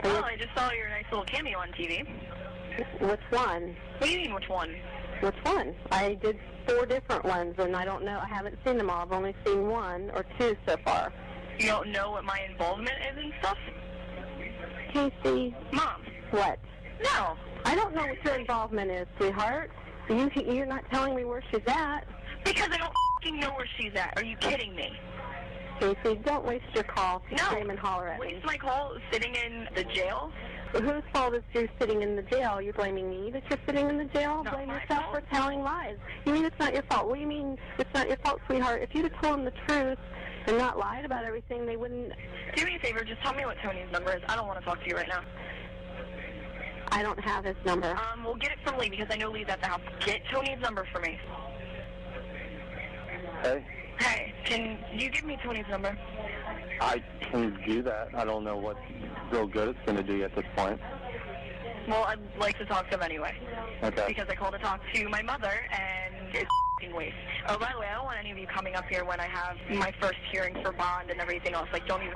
Oh, I just saw your nice little cameo on TV. Which one? What do you mean, which one? Which one? I did 4 different ones, and I don't know. I haven't seen them all. I've only seen 1 or 2 so far. You don't know what my involvement is and stuff? Casey. Mom. What? No. I don't know what your involvement is, sweetheart. You're not telling me where she's at. Because I don't f***ing know where she's at. Are you kidding me? Casey, don't waste your call to No. scream and holler at me. Waste my call sitting in the jail? Whose fault is you sitting in the jail? You're blaming me that you're sitting in the jail? Not Blame my yourself fault. for telling lies. You mean it's not your fault? What do you mean it's not your fault, sweetheart? If you'd have told them the truth and not lied about everything, they wouldn't... Do me a favor, just tell me what Tony's number is. I don't want to talk to you right now. I don't have his number. We'll get it from Lee because I know Lee's at the house. Get Tony's number for me. Hey, Hey, can you give me Tony's number? I can do that. I don't know what real good it's going to do you at this point. Well, I'd like to talk to him anyway. Okay. Because I called to talk to my mother, and it's f***ing waste. Oh, by the way, I don't want any of you coming up here when I have my first hearing for bond and everything else. Like, don't even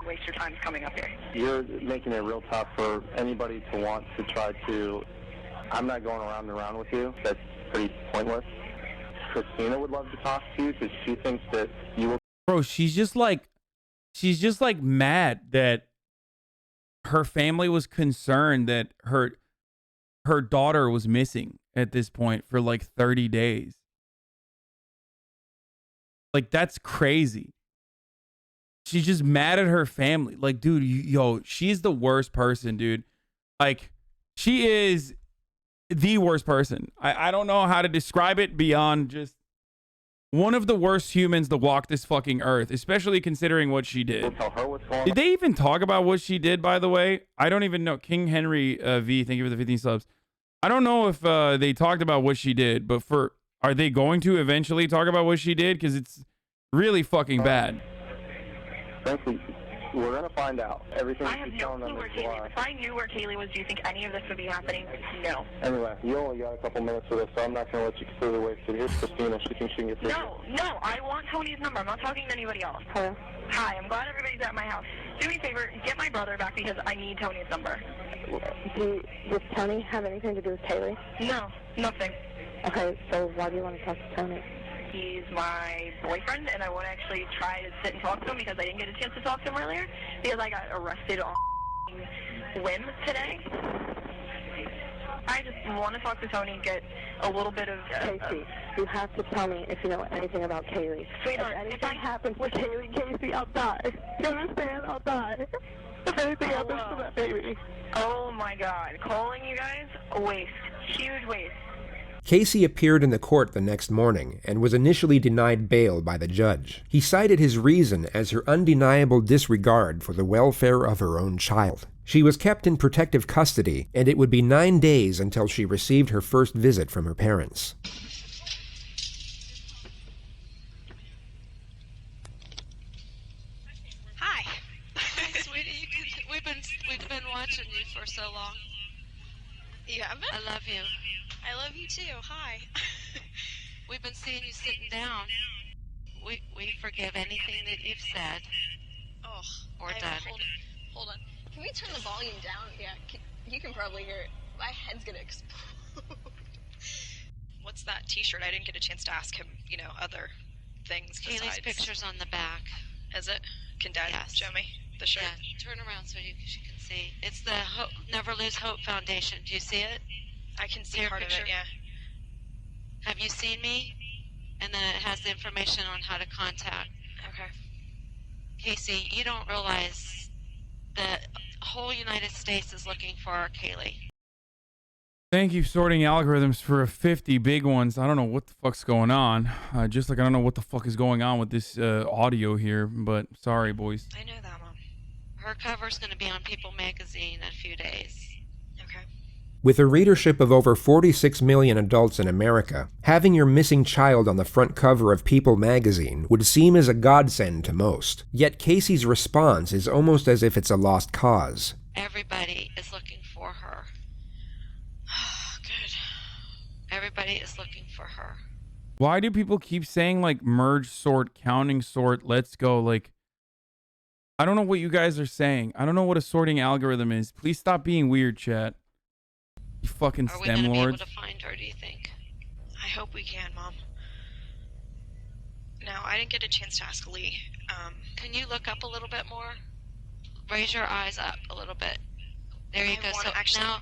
waste your time coming up here. You're making it real tough for anybody to want to try to... I'm not going around and around with you. That's pretty pointless. Christina would love to talk to you because she thinks that you will... Bro, she's just like mad that her family was concerned that her daughter was missing at this point for like 30 days. Like, that's crazy. She's just mad at her family. Like, dude, yo, she's the worst person, dude. Like, she is the worst person. I don't know how to describe it beyond just one of the worst humans to walk this fucking earth, especially considering what she did. We'll tell her what's going on. Did they even talk about what she did, by the way? I don't even know. King Henry V, thank you for the 15 subs. I don't know if they talked about what she did, but are they going to eventually talk about what she did? Because it's really fucking bad. Frankly, we're going to find out. Everything I have she's no telling clue them where is Kaylee lie. is. If I knew where Kaylee was, do you think any of this would be happening? No. Anyway, you only got a couple minutes for this, so I'm not going to let you completely waste it. Here's Christina. She thinks she can get through. No, I want Tony's number. I'm not talking to anybody else. Hello? Hi, I'm glad everybody's at my house. Do me a favor, get my brother back because I need Tony's number. Does Tony have anything to do with Kaylee? No, nothing. Okay, so why do you want to talk to Tony? He's my boyfriend, and I want to actually try to sit and talk to him because I didn't get a chance to talk to him earlier because I got arrested on whim today. I just want to talk to Tony, get a little bit of... Casey, you have to tell me if you know anything about Kaylee. Sweetheart, if anything if I- happens to Kaylee, Casey, I'll die. You understand? I'll die. If anything happens to that baby. Oh my God, calling you guys, a waste. Huge waste. Casey appeared in the court the next morning and was initially denied bail by the judge. He cited his reason as her undeniable disregard for the welfare of her own child. She was kept in protective custody, and it would be 9 days until she received her first visit from her parents. Hi. Sweetie, we've been watching you for so long. You haven't? I love you. I love you too. Hi. We've been seeing you sitting down. We forgive anything that you've said Oh. or done. Hold on. Can we turn the volume down? Yeah, you can probably hear it. My head's gonna explode. What's that T-shirt? I didn't get a chance to ask him. Other things Kaylee's besides. picture's on the back. Is it? Can Dad Yes. show me the shirt? Yeah, turn around so she can see. It's the Never Lose Hope Foundation. Do you see it? I can see Your part picture? of it. Yeah. Have you seen me? And then it has the information on how to contact. Okay. Casey, you don't realize the whole United States is looking for our Kaylee. Thank you, sorting algorithms, for 50 big ones. I don't know what the fuck's going on. Just like I don't know what the fuck is going on with this audio here, but sorry, boys. I know that, Mom. Her cover's going to be on People magazine in a few days. Okay. With a readership of over 46 million adults in America, having your missing child on the front cover of People magazine would seem as a godsend to most. Yet Casey's response is almost as if it's a lost cause. Everybody is looking for her. Good. Everybody is looking for her. Why do people keep saying like merge sort, counting sort, let's go? Like, I don't know what you guys are saying. I don't know what a sorting algorithm is. Please stop being weird, chat. You fucking Are we STEM gonna be able lords. to find her, do you think? I hope we can, Mom. Now, I didn't get a chance to ask Lee. Can you look up a little bit more? Raise your eyes up a little bit. There you I go. wanna So actually- now,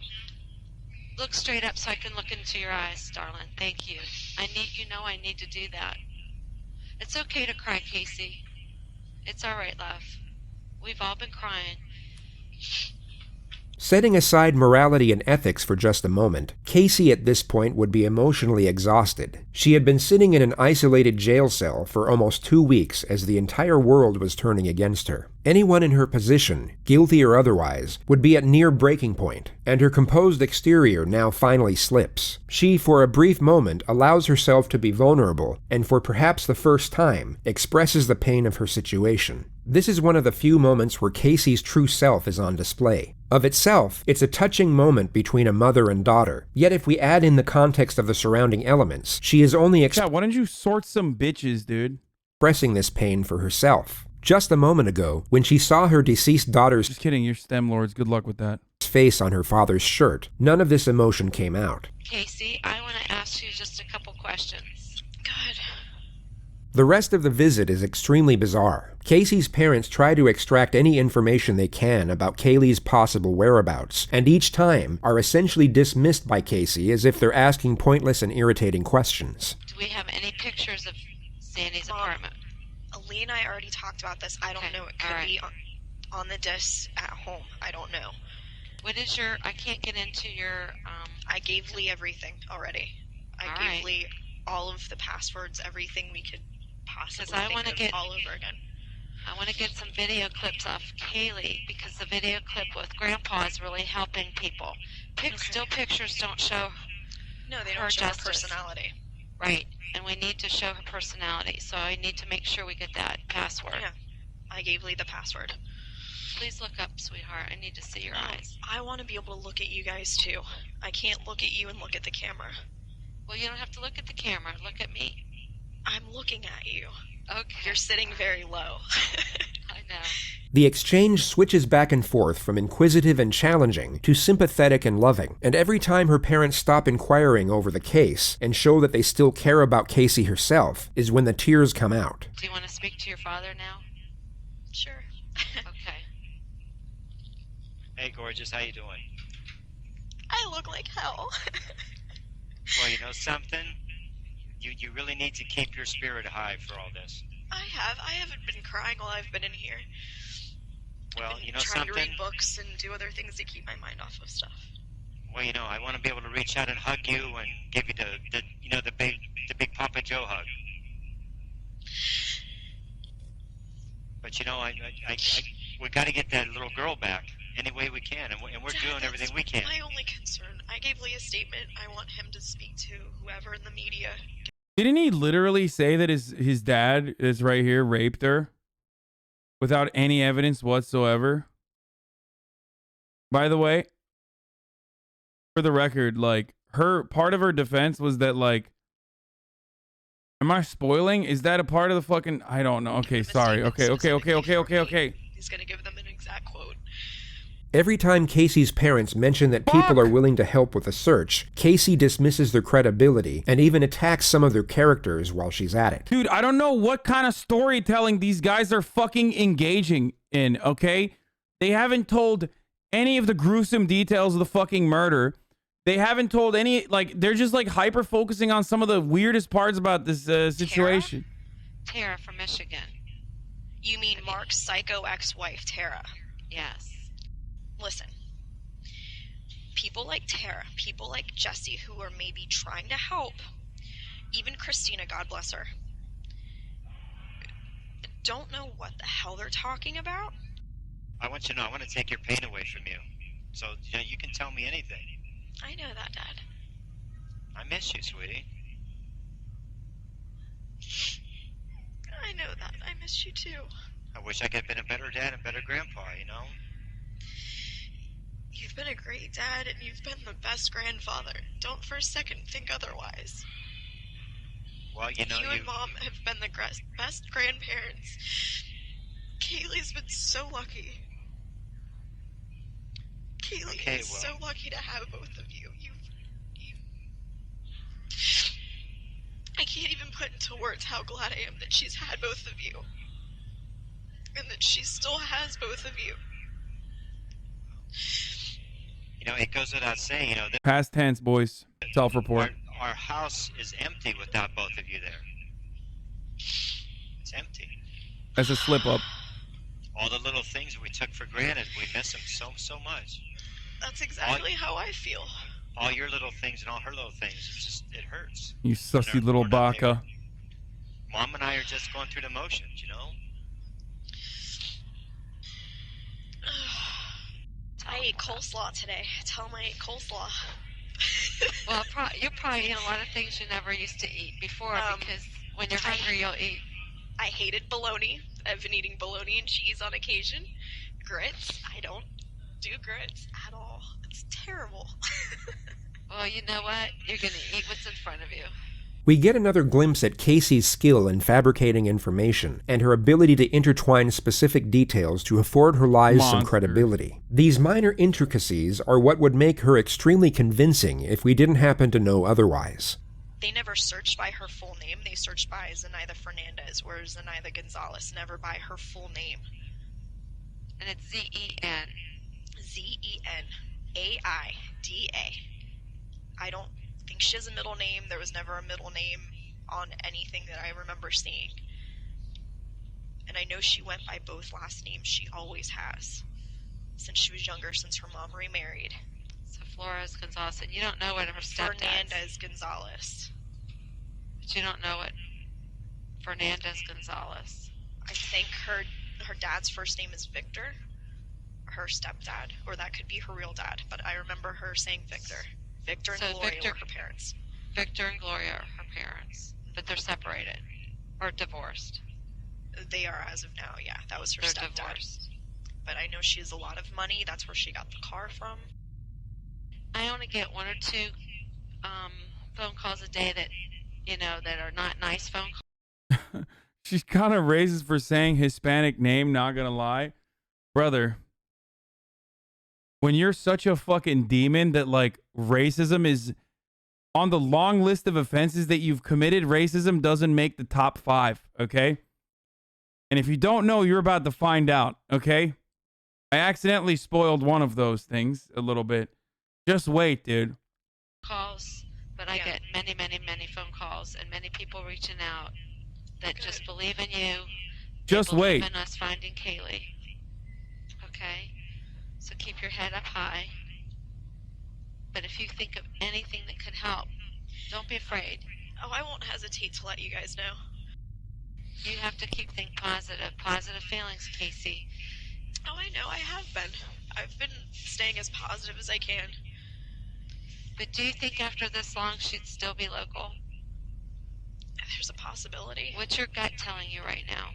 look straight up so I can look into your eyes, darling. Thank you. I need to do that. It's okay to cry, Casey. It's all right, love. We've all been crying. Setting aside morality and ethics for just a moment, Casey at this point would be emotionally exhausted. She had been sitting in an isolated jail cell for almost 2 weeks as the entire world was turning against her. Anyone in her position, guilty or otherwise, would be at near breaking point, and her composed exterior now finally slips. She, for a brief moment, allows herself to be vulnerable, and for perhaps the first time, expresses the pain of her situation. This is one of the few moments where Casey's true self is on display. Of itself, it's a touching moment between a mother and daughter, yet if we add in the context of the surrounding elements, she is only Chat, why don't you sort some bitches, dude? expressing this pain for herself. Just a moment ago, when she saw her deceased daughter's Just kidding, you're STEM lords. Good luck with that. face on her father's shirt, none of this emotion came out. Casey, I want to ask you just a couple questions. God. The rest of the visit is extremely bizarre. Casey's parents try to extract any information they can about Kaylee's possible whereabouts, and each time are essentially dismissed by Casey as if they're asking pointless and irritating questions. Do we have any pictures of Sandy's Mom, apartment? Lee and I already talked about this. I don't Okay, know. It could alright. be on the disc at home. I don't know. What is your... I can't get into your... I gave Lee everything already. I All gave right. Lee all of the passwords, everything we could possibly 'Cause I think wanna of get- all over again. I want to get some video clips off Kaylee because the video clip with Grandpa is really helping people. Okay. Still pictures don't show No, they her don't show her justice. personality. right, and we need to show her personality. So I need to make sure we get that password. Yeah. I gave Lee the password. Please look up, sweetheart. I need to see your eyes. I want to be able to look at you guys too. I can't look at you and look at the camera. Well, you don't have to look at the camera. Look at me. I'm looking at you. Okay. You're sitting very low. I know. The exchange switches back and forth from inquisitive and challenging to sympathetic and loving, and every time her parents stop inquiring over the case and show that they still care about Casey herself is when the tears come out. Do you want to speak to your father now? Sure. Okay. Hey, gorgeous, how you doing? I look like hell. Well, you know something? You really need to keep your spirit high for all this. I haven't been crying while I've been in here. Well, I've been you know trying something? to read books and do other things to keep my mind off of stuff. Well, you know, I want to be able to reach out and hug you and give you the big Papa Joe hug. But you know, we got to get that little girl back any way we can, and we're Dad, doing that's everything we can. my only concern. I gave Lee a statement. I want him to speak to whoever in the media. Didn't he literally say that his dad is right here raped her without any evidence whatsoever? By the way, for the record, like, her part of her defense was that, like, am I spoiling? Is that a part of the fucking... I don't know. Okay, sorry. Okay. He's gonna give them an exact quote. Every time Casey's parents mention that people are willing to help with a search, Casey dismisses their credibility and even attacks some of their characters while she's at it. Dude, I don't know what kind of storytelling these guys are fucking engaging in, okay? They haven't told any of the gruesome details of the fucking murder. They haven't told any, like, they're just, like, hyper-focusing on some of the weirdest parts about this situation. Tara from Michigan. You mean Mark's psycho ex-wife, Tara? Yes. Listen. People like Tara, people like Jesse who are maybe trying to help, even Christina, God bless her, don't know what the hell they're talking about. I want you to know, I want to take your pain away from you. So, you know, you can tell me anything. I know that, Dad. I miss you, sweetie. I know that. I miss you too. I wish I could have been a better dad and better grandpa, you know? You've been a great dad and you've been the best grandfather. Don't for a second think otherwise. Well, you know, You and Mom have been the best grandparents Kaylee's been so lucky. Kaylee is so lucky to have both of you. I can't even put into words how glad I am that she's had both of you. And that she still has both of you. You know, it goes without saying, you know, Past tense, boys. Self-report. our house is empty without both of you there. It's empty. That's a slip-up. All the little things that we took for granted, we miss them so much. That's exactly how I feel. All your little things and all her little things, it hurts. You sussy little baka. Mom and I are just going through the motions, you know? I ate coleslaw today. Tell them I ate coleslaw. Well, you're probably eating a lot of things you never used to eat before because when you're hungry, you'll eat. I hated bologna. I've been eating bologna and cheese on occasion. Grits. I don't do grits at all. It's terrible. Well, you know what? You're going to eat what's in front of you. We get another glimpse at Casey's skill in fabricating information and her ability to intertwine specific details to afford her lies some credibility. These minor intricacies are what would make her extremely convincing if we didn't happen to know otherwise. They never searched by her full name. They searched by Zenaida Fernandez or Zenaida Gonzalez, never by her full name. And it's Z-E-N. Z-E-N-A-I-D-A. I don't think she has a middle name. There was never a middle name on anything that I remember seeing. And I know she went by both last names. She always has. Since she was younger, since her mom remarried. So Flores Gonzalez, and you don't know what her stepdad's... Fernandez Gonzalez. But you don't know what Fernandez Gonzalez. I think her dad's first name is Victor. Her stepdad. Or that could be her real dad. But I remember her saying Victor. Victor and Gloria were her parents. Victor and Gloria are her parents, but they're separated or divorced. They are as of now, yeah. That was her stepdad. Divorced. But I know she has a lot of money. That's where she got the car from. I only get one or two phone calls a day that, you know, that are not nice phone calls. She's kind of racist for saying Hispanic name, not gonna lie. Brother, when you're such a fucking demon that, like, racism is on the long list of offenses that you've committed, racism doesn't make the top 5, okay? And if you don't know, you're about to find out, okay? I accidentally spoiled one of those things a little bit. Just wait, dude. Calls, but I get many, many, many phone calls and many people reaching out that just believe in you. Just wait. Believe in us finding Kaylee. Okay? So keep your head up high. But if you think of anything that could help, don't be afraid. Oh, I won't hesitate to let you guys know. You have to keep thinking positive feelings, Casey. Oh, I know, I have been. I've been staying as positive as I can. But do you think after this long she'd still be local? There's a possibility. What's your gut telling you right now?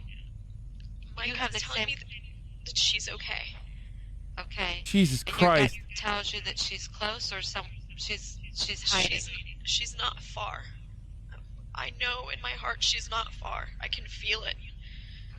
My you have the telling me that she's okay. Okay. Jesus and Christ. Your gut tells you that she's close or she's hiding. She's not far. I know in my heart she's not far. I can feel it.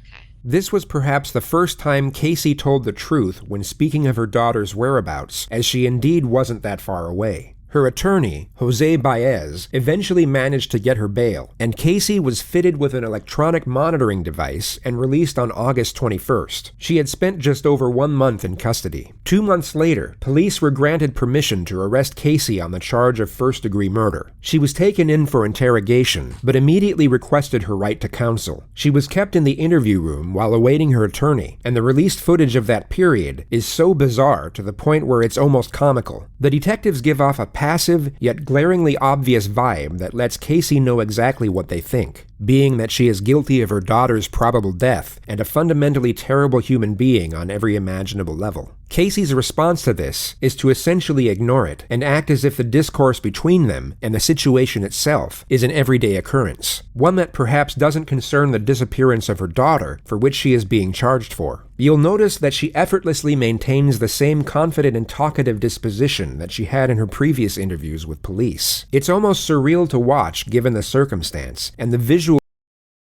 Okay. This was perhaps the first time Casey told the truth when speaking of her daughter's whereabouts, as she indeed wasn't that far away. Her attorney, Jose Baez, eventually managed to get her bail, and Casey was fitted with an electronic monitoring device and released on August 21st. She had spent just over 1 month in custody. 2 months later, police were granted permission to arrest Casey on the charge of first-degree murder. She was taken in for interrogation, but immediately requested her right to counsel. She was kept in the interview room while awaiting her attorney, and the released footage of that period is so bizarre to the point where it's almost comical. The detectives give off a passive, yet glaringly obvious vibe that lets Casey know exactly what they think, being that she is guilty of her daughter's probable death and a fundamentally terrible human being on every imaginable level. Casey's response to this is to essentially ignore it and act as if the discourse between them and the situation itself is an everyday occurrence, one that perhaps doesn't concern the disappearance of her daughter for which she is being charged for. You'll notice that she effortlessly maintains the same confident and talkative disposition that she had in her previous interviews with police. It's almost surreal to watch given the circumstance and the visual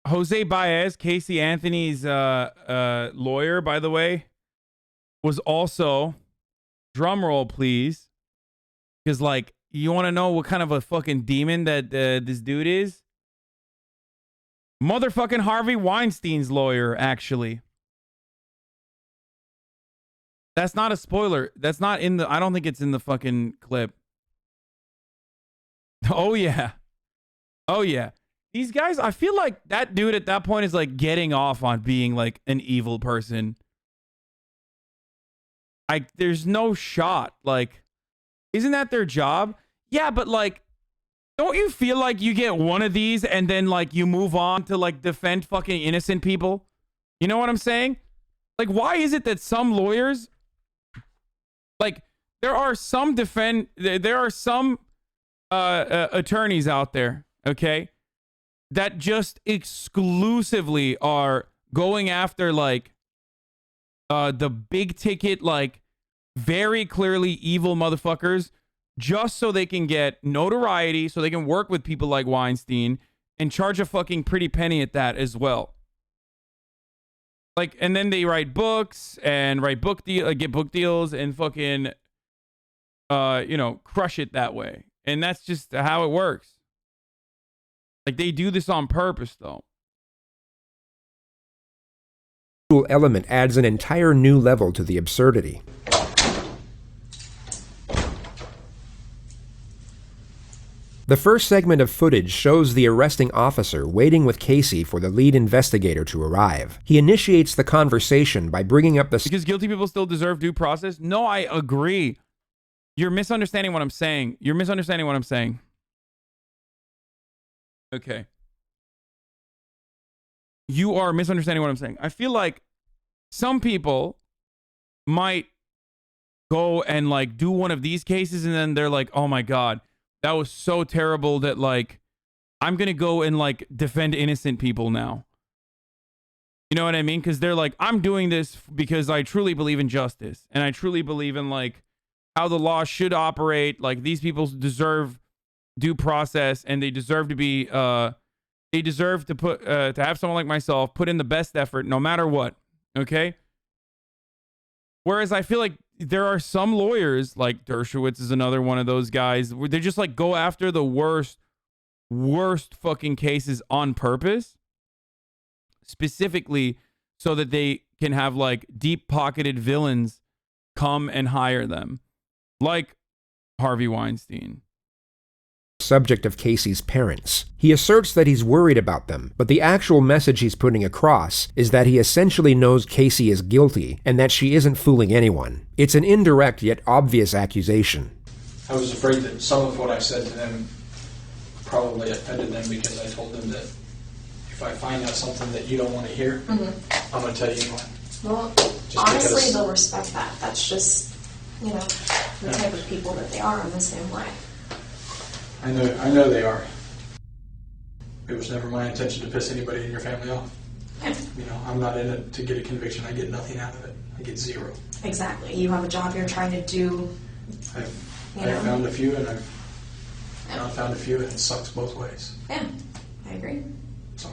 Jose Baez, Casey Anthony's lawyer, by the way, was also, drum roll please, because like, you want to know what kind of a fucking demon that this dude is? Motherfucking Harvey Weinstein's lawyer, actually. That's not a spoiler. That's not in the, I don't think it's in the fucking clip. Oh yeah. Oh yeah. These guys, I feel like that dude at that point is like getting off on being like an evil person. Like, there's no shot. Like, isn't that their job? Yeah, but like, don't you feel like you get one of these and then like you move on to like defend fucking innocent people? You know what I'm saying? Like, why is it that some lawyers, like, there are some attorneys out there, okay, that just exclusively are going after like the big ticket, like very clearly evil motherfuckers, just so they can get notoriety, so they can work with people like Weinstein and charge a fucking pretty penny at that as well. Like, and then they write books and get book deals and fucking, crush it that way. And that's just how it works. Like, they do this on purpose, though. Element adds an entire new level to the absurdity. The first segment of footage shows the arresting officer waiting with Casey for the lead investigator to arrive. He initiates the conversation by bringing up the... Because guilty people still deserve due process? No, I agree. You're misunderstanding what I'm saying. Okay. You are misunderstanding what I'm saying. I feel like some people might go and like do one of these cases and then they're like, oh my God, that was so terrible that like, I'm going to go and like defend innocent people now. You know what I mean? Because they're like, I'm doing this because I truly believe in justice. And I truly believe in like how the law should operate. Like, these people deserve due process and they deserve to be, they deserve to put, to have someone like myself put in the best effort no matter what. Okay. Whereas I feel like there are some lawyers, like Dershowitz is another one of those guys, where they just like go after the worst fucking cases on purpose, specifically so that they can have like deep pocketed villains come and hire them, like Harvey Weinstein. Subject of Casey's parents. He asserts that he's worried about them, but the actual message he's putting across is that he essentially knows Casey is guilty and that she isn't fooling anyone. It's an indirect yet obvious accusation. I was afraid that some of what I said to them probably offended them because I told them that if I find out something that you don't want to hear, I'm going to tell you what. Well, honestly, they'll respect that. That's just, the type of people that they are in the same way. I know they are. It was never my intention to piss anybody in your family off. Yeah. I'm not in it to get a conviction. I get nothing out of it. I get zero. Exactly. You have a job you're trying to do. I've found a few, and I've not found a few, and it sucks both ways. Yeah, I agree. So,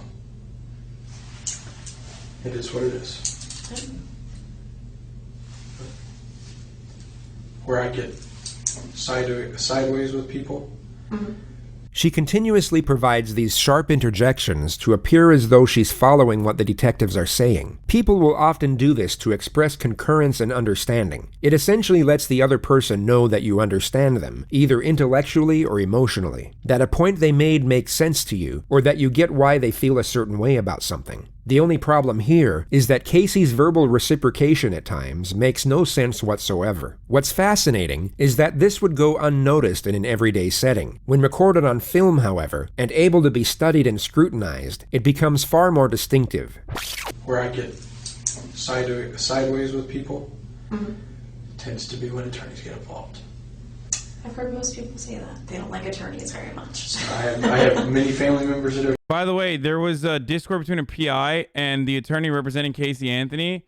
it is what it is. Yeah. Where I get sideways with people. She continuously provides these sharp interjections to appear as though she's following what the detectives are saying. People will often do this to express concurrence and understanding. It essentially lets the other person know that you understand them, either intellectually or emotionally, that a point they made makes sense to you, or that you get why they feel a certain way about something. The only problem here is that Casey's verbal reciprocation at times makes no sense whatsoever. What's fascinating is that this would go unnoticed in an everyday setting. When recorded on film, however, and able to be studied and scrutinized, it becomes far more distinctive. Where I get sideways with people tends to be when attorneys get involved. I've heard most people say that. They don't like attorneys very much. I have many family members that are... By the way, there was a discord between a PI and the attorney representing Casey Anthony.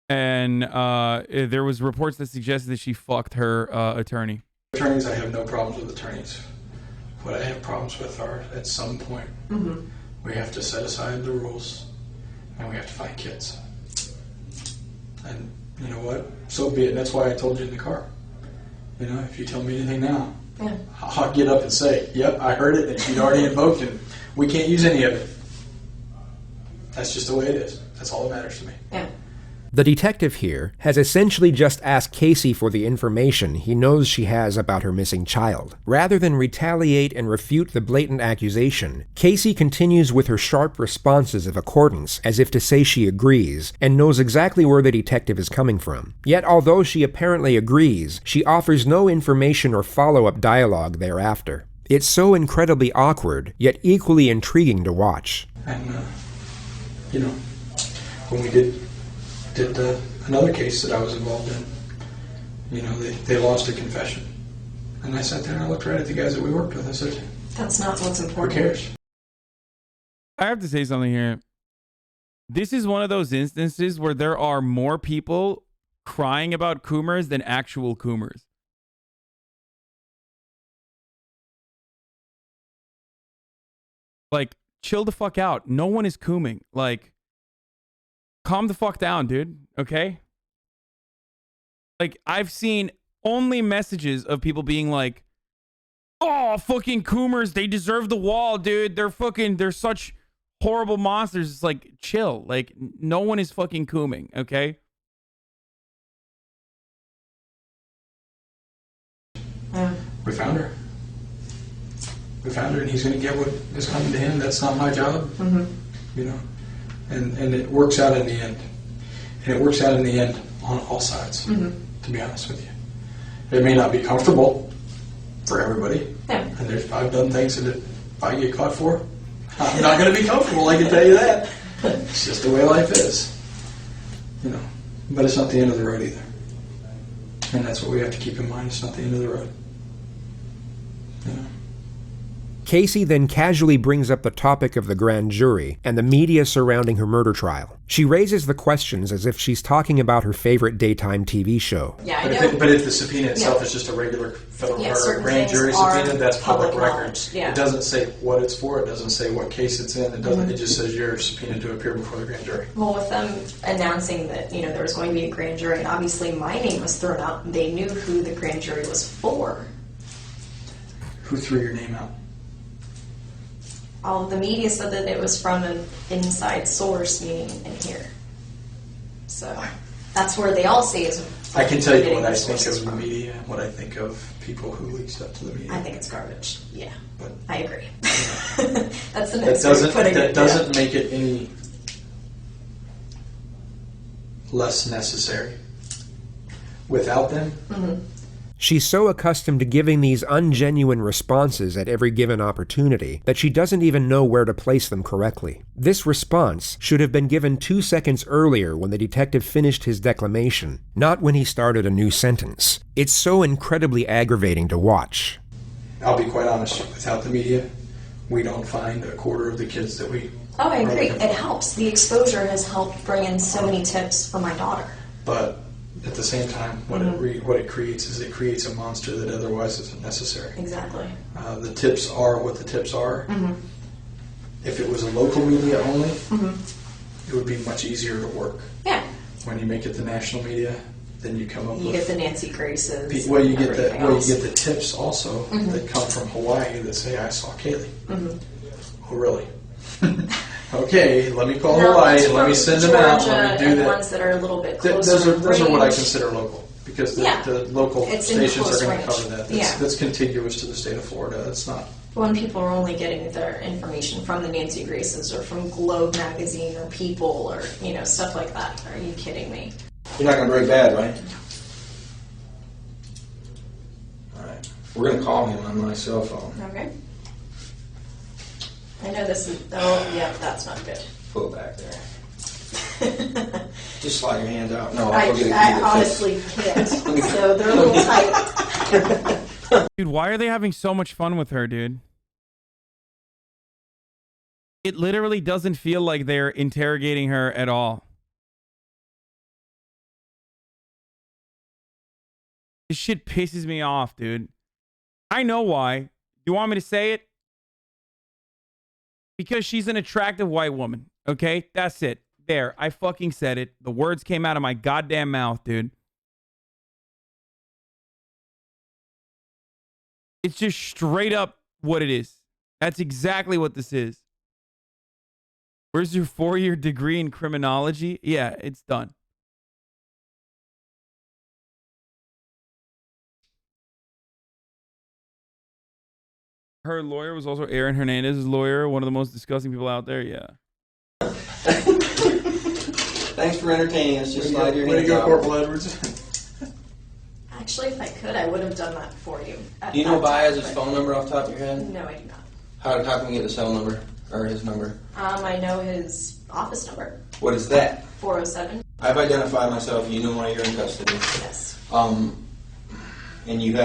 And there was reports that suggested that she fucked her attorney. Attorneys, I have no problems with attorneys. What I have problems with are, at some point, when We have to set aside the rules, and we have to find kids. And you know what? So be it. That's why I told you in the car. You know, if you tell me anything now, I'll get up and say, yep, I heard it, and she'd already invoked it. We can't use any of it. That's just the way it is. That's all that matters to me. Yeah. The detective here has essentially just asked Casey for the information he knows she has about her missing child. Rather than retaliate and refute the blatant accusation, Casey continues with her sharp responses of accordance, as if to say she agrees, and knows exactly where the detective is coming from. Yet although she apparently agrees, she offers no information or follow-up dialogue thereafter. It's so incredibly awkward, yet equally intriguing to watch. And, you know, when we did another case that I was involved in, you know, they lost a confession. And I sat there and I looked right at the guys that we worked with. I said, that's not what's who important. cares? I have to say something here. This is one of those instances where there are more people crying about Coomers than actual Coomers. Like, chill the fuck out. No one is cooming. Like, calm the fuck down, dude. Okay? Like, I've seen only messages of people being like, oh, fucking Coomers, they deserve the wall, dude. They're such horrible monsters. It's like, chill. Like, no one is fucking cooming, okay? We found her. We found her, and he's going to get what is coming to him. That's not my job. You know? And it works out in the end. And it works out in the end on all sides, to be honest with you. It may not be comfortable for everybody. Yeah. And I've done things that if I get caught for, I'm not going to be comfortable, I can tell you that. It's just the way life is. You know, but it's not the end of the road either. And that's what we have to keep in mind. It's not the end of the road. You know? Casey then casually brings up the topic of the grand jury and the media surrounding her murder trial. She raises the questions as if she's talking about her favorite daytime TV show. Yeah, But if the subpoena itself is just a regular federal or grand jury subpoena, that's public record. Yeah. It doesn't say what it's for. It doesn't say what case it's in. It doesn't. It just says you're subpoenaed to appear before the grand jury. Well, with them announcing that, you know, there was going to be a grand jury, and obviously my name was thrown out, they knew who the grand jury was for. Who threw your name out? All of the media said that it was from an inside source, meaning in here. So that's where they all say is. I can tell you what I think of the media and what I think of people who leak stuff to the media. I think it's garbage. Yeah, but I agree. That's the next way of putting it. That doesn't make it any less necessary. Without them, She's so accustomed to giving these ungenuine responses at every given opportunity that she doesn't even know where to place them correctly. This response should have been given 2 seconds earlier when the detective finished his declamation, not when he started a new sentence. It's so incredibly aggravating to watch. I'll be quite honest, without the media, we don't find a quarter of the kids that we... Oh, I agree. It helps. The exposure has helped bring in so many tips for my daughter. But at the same time, what it creates is it creates a monster that otherwise isn't necessary. Exactly. The tips are what the tips are. If it was a local media only, it would be much easier to work. Yeah. When you make it the national media, then you come up with... You get the Nancy Graces. Well, you get the tips also that come from Hawaii that say, I saw Kaylee. Oh, really? Okay, let me call Hawaii and let me send them out. Let me do that. Ones that are a little bit closer. Those are what I consider local, because the local stations are going to cover that. That's contiguous to the state of Florida. It's not. When people are only getting their information from the Nancy Graces or from Globe magazine or People or stuff like that. Are you kidding me? You're not going to break bad, right? All right. We're going to call him on my cell phone. Okay. I know this is... Oh, yeah, that's not good. Pull it back there. Just slide your hand out. No, I honestly can't. So they're a little tight. Dude, why are they having so much fun with her, dude? It literally doesn't feel like they're interrogating her at all. This shit pisses me off, dude. I know why. You want me to say it? Because she's an attractive white woman. Okay? That's it. There. I fucking said it. The words came out of my goddamn mouth, dude. It's just straight up what it is. That's exactly what this is. Where's your 4-year degree in criminology? Yeah, it's done. Her lawyer was also Aaron Hernandez's lawyer, one of the most disgusting people out there. Yeah. Thanks for entertaining us. Just slide your Way to hands go, out. Corporal Edwards. Actually, if I could, I would have done that for you. Do you know Baez's phone number off the top of your head? No, I do not. How can we get the cell number or his number? I know his office number. What is that? 407. I've identified myself. You know why you're in custody. Yes. And you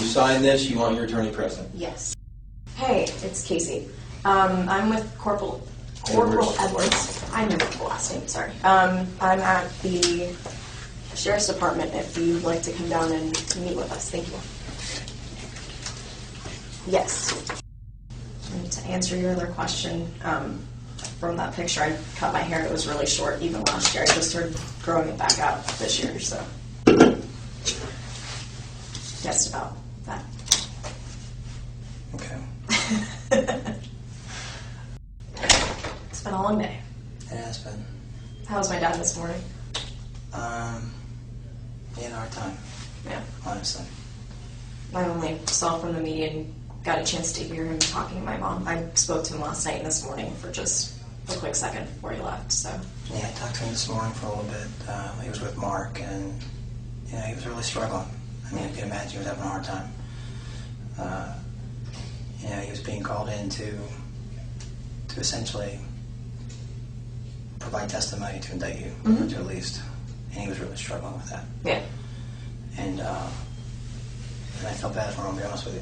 signed this. You want your attorney present. Yes. Hey, it's Casey. I'm with Corporal Edwards. I know the last name. Sorry. I'm at the Sheriff's Department. If you'd like to come down and meet with us, thank you. Yes. And to answer your other question, from that picture, I cut my hair. It was really short even last year. I just started growing it back out this year, so just about that. Okay. It's been a long day. It has been. How was my dad this morning? He had a hard time. Yeah. Honestly. I only saw from the media and got a chance to hear him talking to my mom. I spoke to him last night and this morning for just a quick second before he left. So. Yeah, I talked to him this morning for a little bit. He was with Mark, and he was really struggling. I mean, you can imagine he was having a hard time. He was being called in to essentially provide testimony to indict you, or to at least, and he was really struggling with that. Yeah. And I felt bad for him, to be honest with you.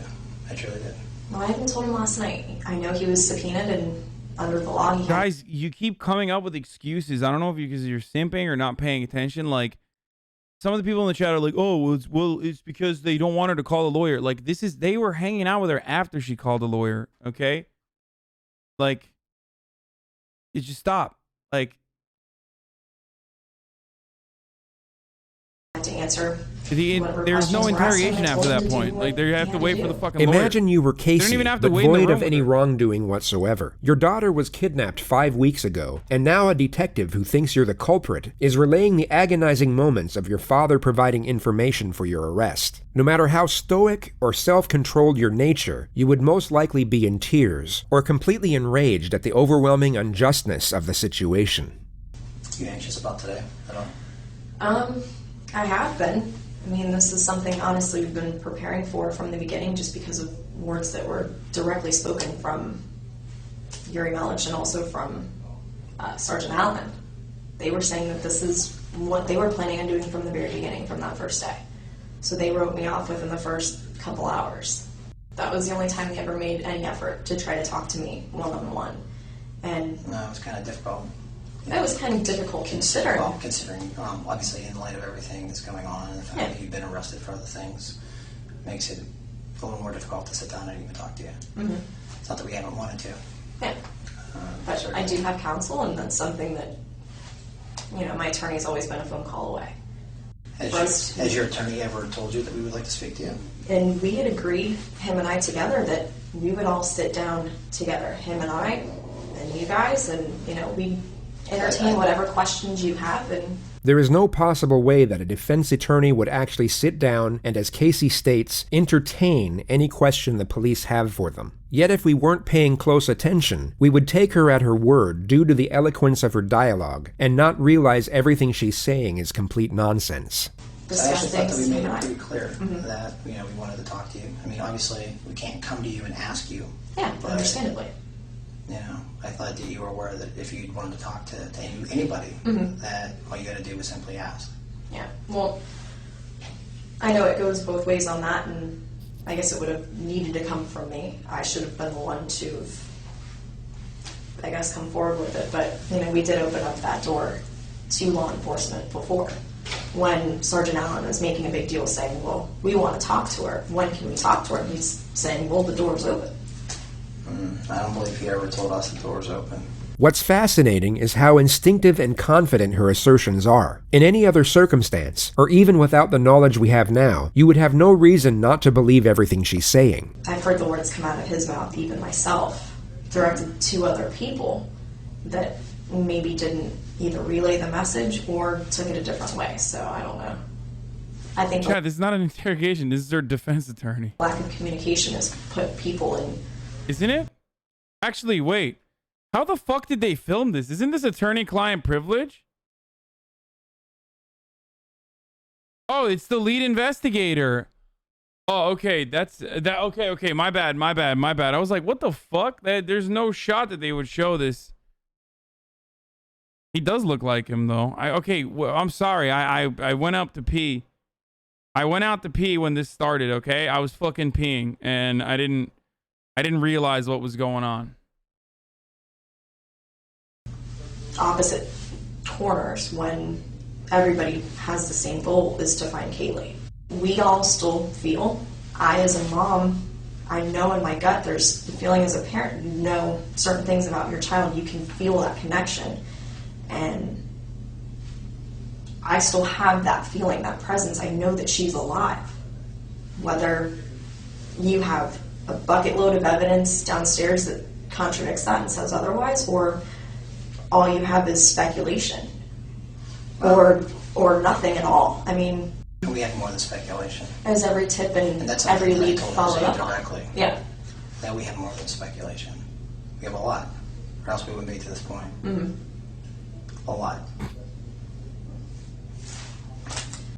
I truly did. Well, I even told him last night. I know he was subpoenaed and under the law. Guys, you keep coming up with excuses. I don't know if because you're simping or not paying attention. Like, some of the people in the chat are like, "Oh, it's because they don't want her to call a lawyer." Like, they were hanging out with her after she called a lawyer. Okay, like, it just stop. Like, to answer. There's no interrogation after that point. Like, they have to wait for the fucking lawyer. Imagine you were Casey, They don't even have to but wait in the void room of with any her. wrongdoing whatsoever. Your daughter was kidnapped 5 weeks ago, and now a detective who thinks you're the culprit is relaying the agonizing moments of your father providing information for your arrest. No matter how stoic or self-controlled your nature, you would most likely be in tears or completely enraged at the overwhelming unjustness of the situation. You anxious about today at all? I have been. I mean, this is something, honestly, we've been preparing for from the beginning just because of words that were directly spoken from Yuri Melich and also from Sergeant Allen. They were saying that this is what they were planning on doing from the very beginning, from that first day. So they wrote me off within the first couple hours. That was the only time they ever made any effort to try to talk to me one-on-one. And No, it was kind of difficult. that was kind of difficult considering. Well, considering, obviously, in light of everything that's going on and the fact that you've been arrested for other things, makes it a little more difficult to sit down and even talk to you. Mm-hmm. It's not that we haven't wanted to. Yeah. But I do have counsel, and that's something that, my attorney's always been a phone call away. Has your attorney ever told you that we would like to speak to you? And we had agreed, him and I together, that we would all sit down together, him and I, and you guys, and, we'd entertain whatever questions you have. And There is no possible way that a defense attorney would actually sit down and, as Casey states, entertain any question the police have for them. Yet if we weren't paying close attention, we would take her at her word due to the eloquence of her dialogue and not realize everything she's saying is complete nonsense. I actually thought that we made it pretty clear that we wanted to talk to you. I mean, obviously, we can't come to you and ask you. Yeah, understandably. I thought that you were aware that if you wanted to talk to anybody, that all you got to do was simply ask. Yeah, well, I know it goes both ways on that, and I guess it would have needed to come from me. I should have been the one to, I guess, come forward with it. But, we did open up that door to law enforcement before. When Sergeant Allen was making a big deal saying, well, we want to talk to her. When can we talk to her? And he's saying, well, the door's open. I don't believe he ever told us the door was open. What's fascinating is how instinctive and confident her assertions are. In any other circumstance, or even without the knowledge we have now, you would have no reason not to believe everything she's saying. I've heard the words come out of his mouth, even myself, directed to other people that maybe didn't either relay the message or took it a different way. So I don't know. I think Yeah, this is not an interrogation. This is her defense attorney. lack of communication has put people in. Isn't it? Actually, wait. How the fuck did they film this? Isn't this attorney-client privilege? Oh, it's the lead investigator. Oh, okay. That's that. Okay. My bad. I was like, what the fuck? There's no shot that they would show this. He does look like him, though. I'm sorry. I went up to pee. I went out to pee when this started. Okay, I was fucking peeing, and I didn't realize what was going on. Opposite corners when everybody has the same goal, is to find Kaylee. We all still feel, I as a mom, I know in my gut, there's the feeling as a parent, you know certain things about your child, you can feel that connection. And I still have that feeling, that presence. I know that she's alive. Whether you have a bucket load of evidence downstairs that contradicts that and says otherwise, or all you have is speculation, or nothing at all. I mean, we had more than speculation. As every tip and that's every something lead I told followed her up on. directly. Yeah. That we have more than speculation. We have a lot, or else we wouldn't be to this point. Mm-hmm. A lot.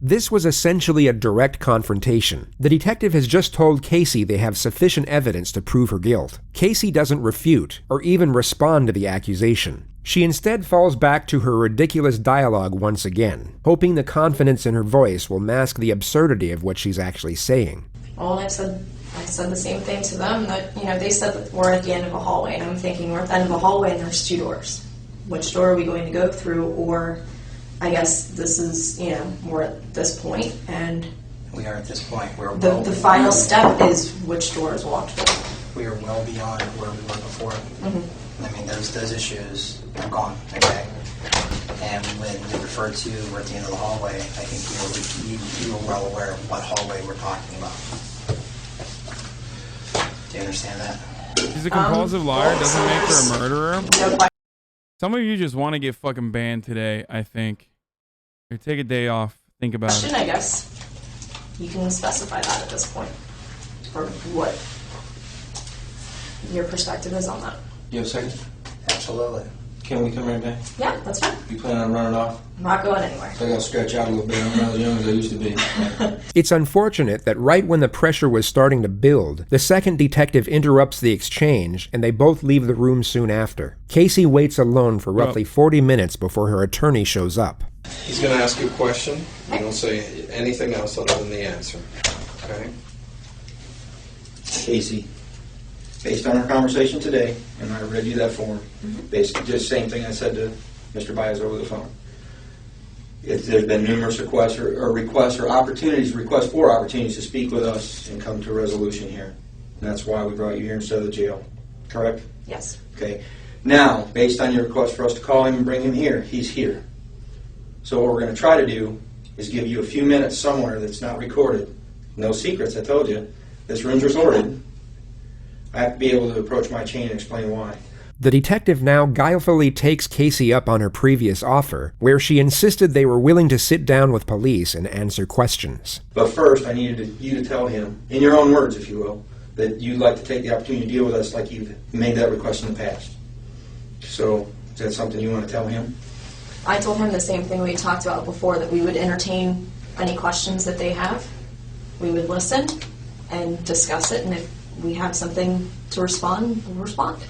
This was essentially a direct confrontation. The detective has just told Casey they have sufficient evidence to prove her guilt. Casey doesn't refute or even respond to the accusation. She instead falls back to her ridiculous dialogue once again, hoping the confidence in her voice will mask the absurdity of what she's actually saying. Well, I said the same thing to them, that, they said that we're at the end of a hallway, and I'm thinking we're at the end of a hallway and there's two doors. Which door are we going to go through? Or I guess this is, we're at this point, and we are at this point. We're the final step is which door is walked through. We are well beyond where we were before. Mm-hmm. I mean, those issues are gone, okay? And when you refer to we're at the end of the hallway, I think you were well aware of what hallway we're talking about. Do you understand that? She's a compulsive liar. Doesn't make her a murderer. No. Some of you just want to get fucking banned today, I think. Here, take a day off. Think about it. I guess you can specify that at this point, or what your perspective is on that. You have a second? Absolutely. Can we come right back? Yeah, that's fine. You plan on running off? I'm not going anywhere. I gotta stretch out a little bit. I'm not as young as I used to be. It's unfortunate that right when the pressure was starting to build, the second detective interrupts the exchange and they both leave the room soon after. Casey waits alone for roughly 40 minutes before her attorney shows up. He's going to ask you a question. You don't say anything else other than the answer. Okay? Casey, based on our conversation today, and I read you that form, basically just same thing I said to Mr. Baez over the phone. There's been numerous requests for opportunities to speak with us and come to a resolution here. And that's why we brought you here instead of the jail. Correct? Yes. Okay. Now, based on your request for us to call him and bring him here, he's here. So what we're going to try to do is give you a few minutes somewhere that's not recorded. No secrets, I told you. This room's recorded. I have to be able to approach my chain and explain why. The detective now guilefully takes Casey up on her previous offer, where she insisted they were willing to sit down with police and answer questions. But first, I needed you to tell him, in your own words, if you will, that you'd like to take the opportunity to deal with us like you've made that request in the past. So, is that something you want to tell him? I told him the same thing we talked about before, that we would entertain any questions that they have. We would listen and discuss it, and if we have something to respond, we'll respond.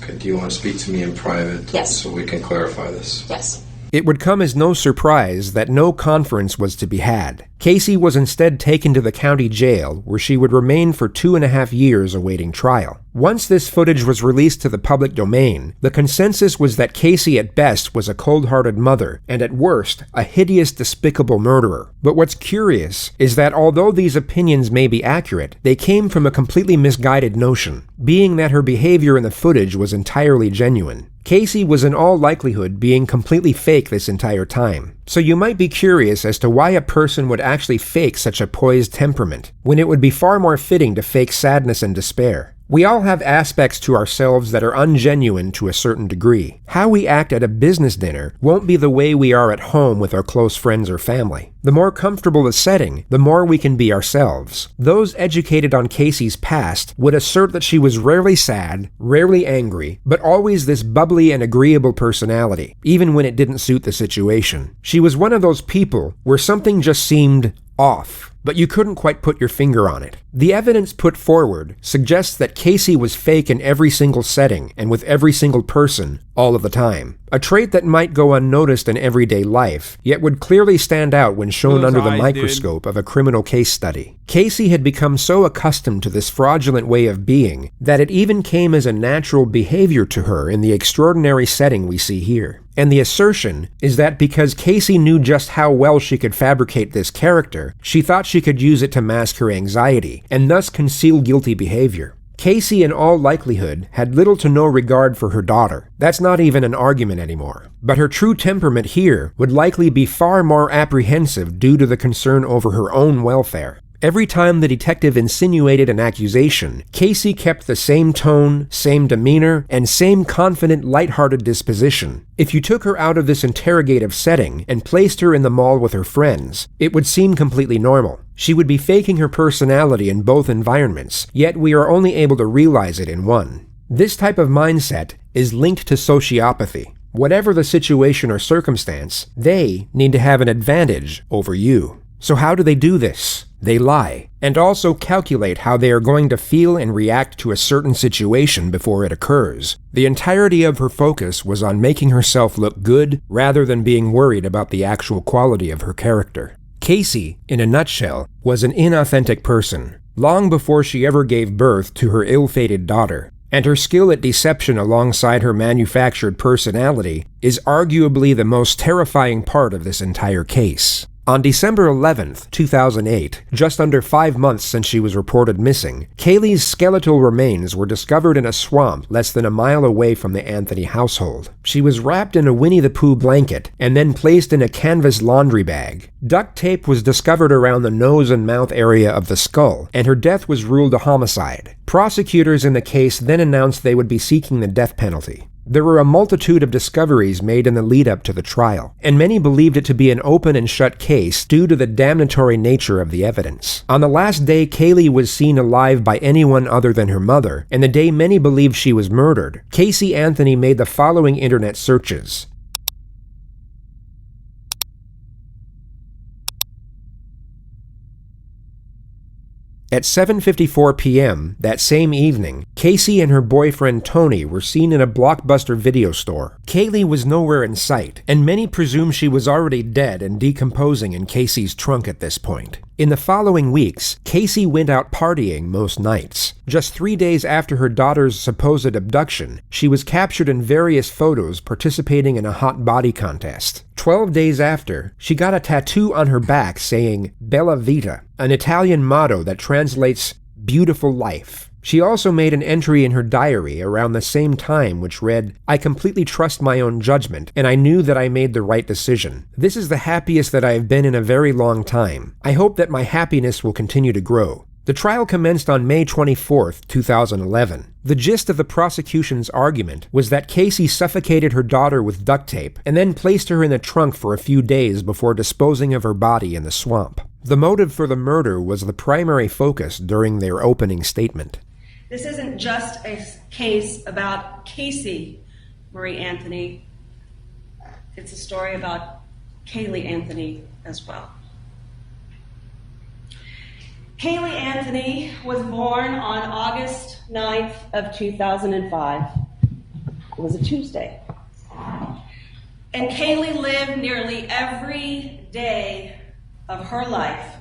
Okay, do you want to speak to me in private? Yes. So we can clarify this? Yes. It would come as no surprise that no conference was to be had. Casey was instead taken to the county jail, where she would remain for 2.5 years awaiting trial. Once this footage was released to the public domain, the consensus was that Casey at best was a cold-hearted mother, and at worst, a hideous, despicable murderer. But what's curious is that although these opinions may be accurate, they came from a completely misguided notion, being that her behavior in the footage was entirely genuine. Casey was in all likelihood being completely fake this entire time. So you might be curious as to why a person would actually fake such a poised temperament, when it would be far more fitting to fake sadness and despair. We all have aspects to ourselves that are ungenuine to a certain degree. How we act at a business dinner won't be the way we are at home with our close friends or family. The more comfortable the setting, the more we can be ourselves. Those educated on Casey's past would assert that she was rarely sad, rarely angry, but always this bubbly and agreeable personality, even when it didn't suit the situation. She was one of those people where something just seemed off, but you couldn't quite put your finger on it. The evidence put forward suggests that Casey was fake in every single setting and with every single person all of the time. A trait that might go unnoticed in everyday life, yet would clearly stand out when shown under the microscope of a criminal case study. Casey had become so accustomed to this fraudulent way of being that it even came as a natural behavior to her in the extraordinary setting we see here. And the assertion is that because Casey knew just how well she could fabricate this character, she thought she could use it to mask her anxiety, and thus conceal guilty behavior. Casey, in all likelihood, had little to no regard for her daughter. That's not even an argument anymore. But her true temperament here would likely be far more apprehensive due to the concern over her own welfare. Every time the detective insinuated an accusation, Casey kept the same tone, same demeanor, and same confident, lighthearted disposition. If you took her out of this interrogative setting and placed her in the mall with her friends, it would seem completely normal. She would be faking her personality in both environments, yet we are only able to realize it in one. This type of mindset is linked to sociopathy. Whatever the situation or circumstance, they need to have an advantage over you. So how do they do this? They lie, and also calculate how they are going to feel and react to a certain situation before it occurs. The entirety of her focus was on making herself look good rather than being worried about the actual quality of her character. Casey, in a nutshell, was an inauthentic person, long before she ever gave birth to her ill-fated daughter. And her skill at deception alongside her manufactured personality is arguably the most terrifying part of this entire case. On December 11th, 2008, just under 5 months since she was reported missing, Kaylee's skeletal remains were discovered in a swamp less than a mile away from the Anthony household. She was wrapped in a Winnie the Pooh blanket and then placed in a canvas laundry bag. Duct tape was discovered around the nose and mouth area of the skull, and her death was ruled a homicide. Prosecutors in the case then announced they would be seeking the death penalty. There were a multitude of discoveries made in the lead-up to the trial, and many believed it to be an open and shut case due to the damnatory nature of the evidence. On the last day Kaylee was seen alive by anyone other than her mother, and the day many believed she was murdered, Casey Anthony made the following internet searches. At 7:54 p.m. that same evening, Casey and her boyfriend Tony were seen in a Blockbuster video store. Kaylee was nowhere in sight, and many presume she was already dead and decomposing in Casey's trunk at this point. In the following weeks, Casey went out partying most nights. Just 3 days after her daughter's supposed abduction, she was captured in various photos participating in a hot body contest. 12 days after, she got a tattoo on her back saying Bella Vita, an Italian motto that translates beautiful life. She also made an entry in her diary around the same time which read, "I completely trust my own judgment, and I knew that I made the right decision. This is the happiest that I have been in a very long time. I hope that my happiness will continue to grow." The trial commenced on May 24, 2011. The gist of the prosecution's argument was that Casey suffocated her daughter with duct tape and then placed her in the trunk for a few days before disposing of her body in the swamp. The motive for the murder was the primary focus during their opening statement. This isn't just a case about Casey Marie Anthony. It's a story about Kaylee Anthony as well. Kaylee Anthony was born on August 9th of 2005. It was a Tuesday. And Kaylee lived nearly every day of her life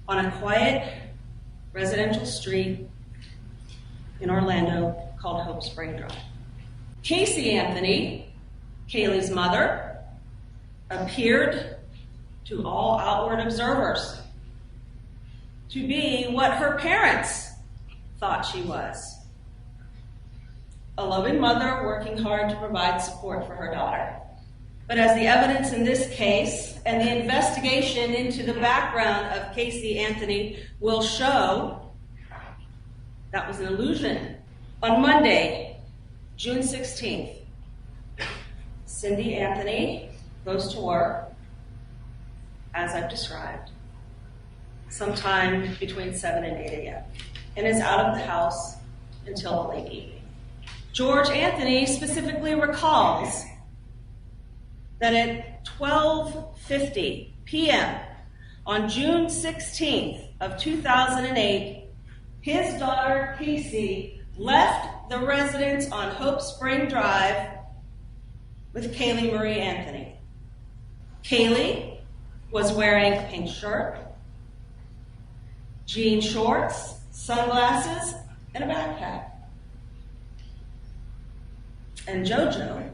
on a quiet residential street in Orlando called Hope Spring Drive. Casey Anthony, Kaylee's mother, appeared to all outward observers to be what her parents thought she was. A loving mother working hard to provide support for her daughter. But as the evidence in this case and the investigation into the background of Casey Anthony will show, that was an illusion. On Monday, June 16th, Cindy Anthony goes to work, as I've described, sometime between 7 and 8 a.m., and is out of the house until the late evening. George Anthony specifically recalls that at 12:50 p.m. on June 16th of 2008, his daughter Casey left the residence on Hope Spring Drive with Kaylee Marie Anthony. Kaylee was wearing a pink shirt, jean shorts, sunglasses, and a backpack. And Jojo,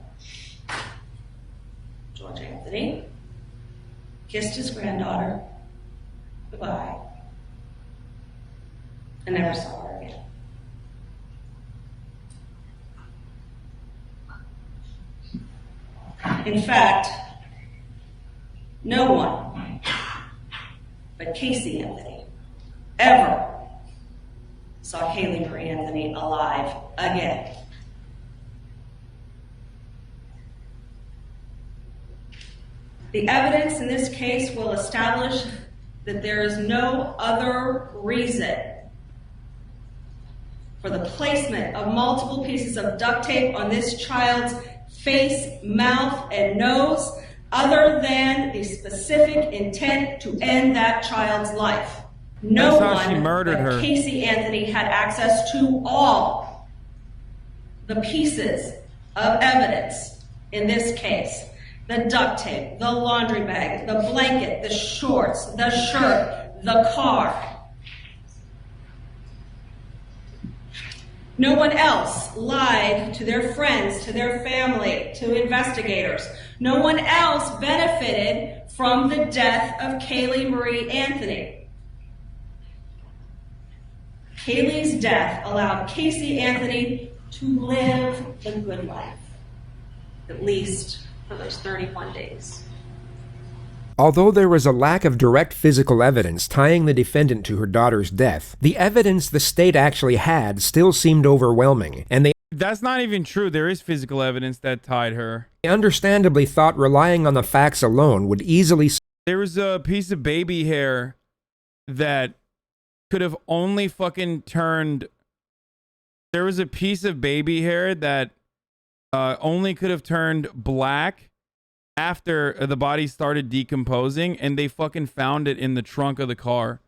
George Anthony, kissed his granddaughter goodbye and never saw her again. In fact, no one but Casey Anthony ever saw Kaylee Marie Anthony alive again. The evidence in this case will establish that there is no other reason for the placement of multiple pieces of duct tape on this child's face, mouth, and nose other than the specific intent to end that child's life. No one but Casey Anthony had access to all the pieces of evidence in this case. The duct tape, the laundry bag, the blanket, the shorts, the shirt, the car. No one else lied to their friends, to their family, to investigators. No one else benefited from the death of Kaylee Marie Anthony. Kaylee's death allowed Casey Anthony to live the good life, at least for those 31 days. Although there was a lack of direct physical evidence tying the defendant to her daughter's death, the evidence the state actually had still seemed overwhelming, and That's not even true. There is physical evidence that tied her. They understandably thought relying on the facts alone would easily... There was a piece of baby hair that could have only fucking turned... There was a piece of baby hair that only could have turned black after the body started decomposing, and they fucking found it in the trunk of the car.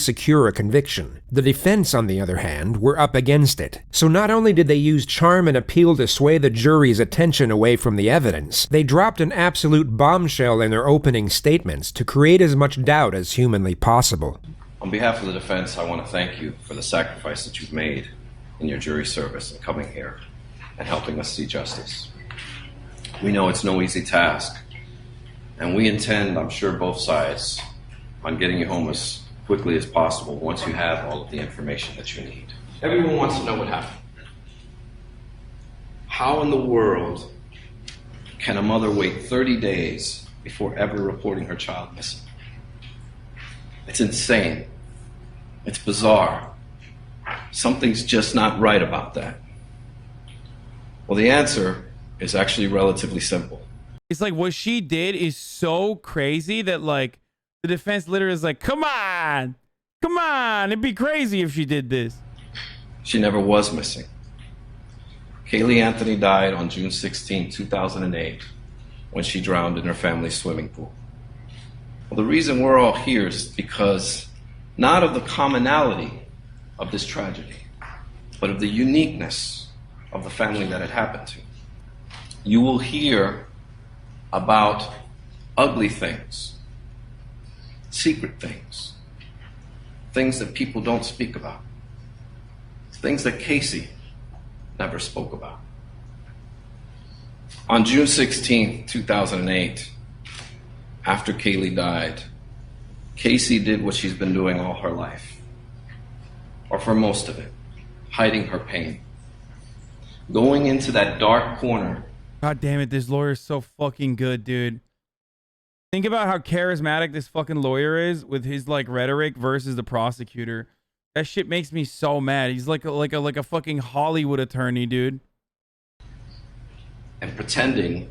Secure a conviction. The defense, on the other hand, were up against it. So not only did they use charm and appeal to sway the jury's attention away from the evidence, they dropped an absolute bombshell in their opening statements to create as much doubt as humanly possible. On behalf of the defense, I want to thank you for the sacrifice that you've made in your jury service and coming here and helping us see justice. We know it's no easy task, and we intend, I'm sure both sides, on getting you home as quickly as possible once you have all of the information that you need. Everyone wants to know what happened. How in the world can a mother wait 30 days before ever reporting her child missing? It's insane. It's bizarre. Something's just not right about that. Well, the answer is actually relatively simple. It's like what she did is so crazy that like the defense literally is like, come on, it'd be crazy if she did this. She never was missing. Kaylee Anthony died on June 16, 2008, when she drowned in her family's swimming pool. Well, the reason we're all here is because not of the commonality of this tragedy, but of the uniqueness of the family that it happened to. You will hear about ugly things, secret things, things that people don't speak about, things that Casey never spoke about. On June 16, 2008, after Kaylee died, Casey did what she's been doing all her life, or for most of it, hiding her pain. Going into that dark corner. God damn it, this lawyer is so fucking good, dude. Think about how charismatic this fucking lawyer is with his like rhetoric versus the prosecutor. That shit makes me so mad. He's like a fucking Hollywood attorney, dude. And pretending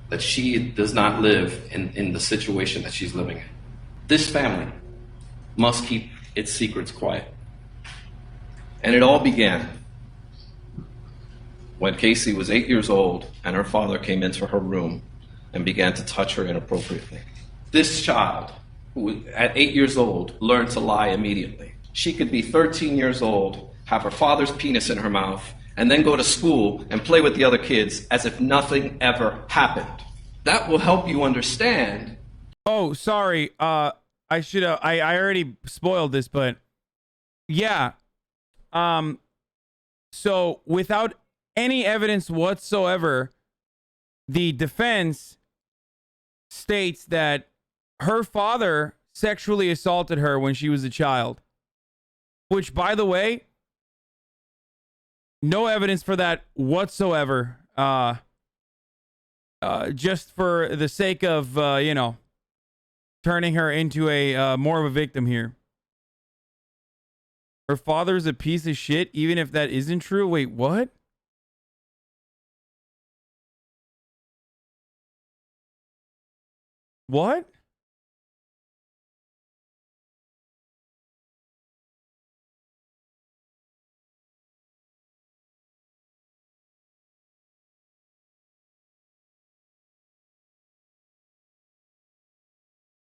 that she does not live in the situation that she's living in. This family must keep its secrets quiet. And it all began when Casey was 8 years old and her father came into her room and began to touch her inappropriately. This child, who at 8 years old, learned to lie immediately. She could be 13 years old, have her father's penis in her mouth, and then go to school and play with the other kids as if nothing ever happened. That will help you understand. Oh, sorry. I already spoiled this, but yeah. So without any evidence whatsoever, the defense states that her father sexually assaulted her when she was a child. Which, by the way, no evidence for that whatsoever. Just for the sake of, turning her into a more of a victim here. Her father's a piece of shit, even if that isn't true. Wait, what? What?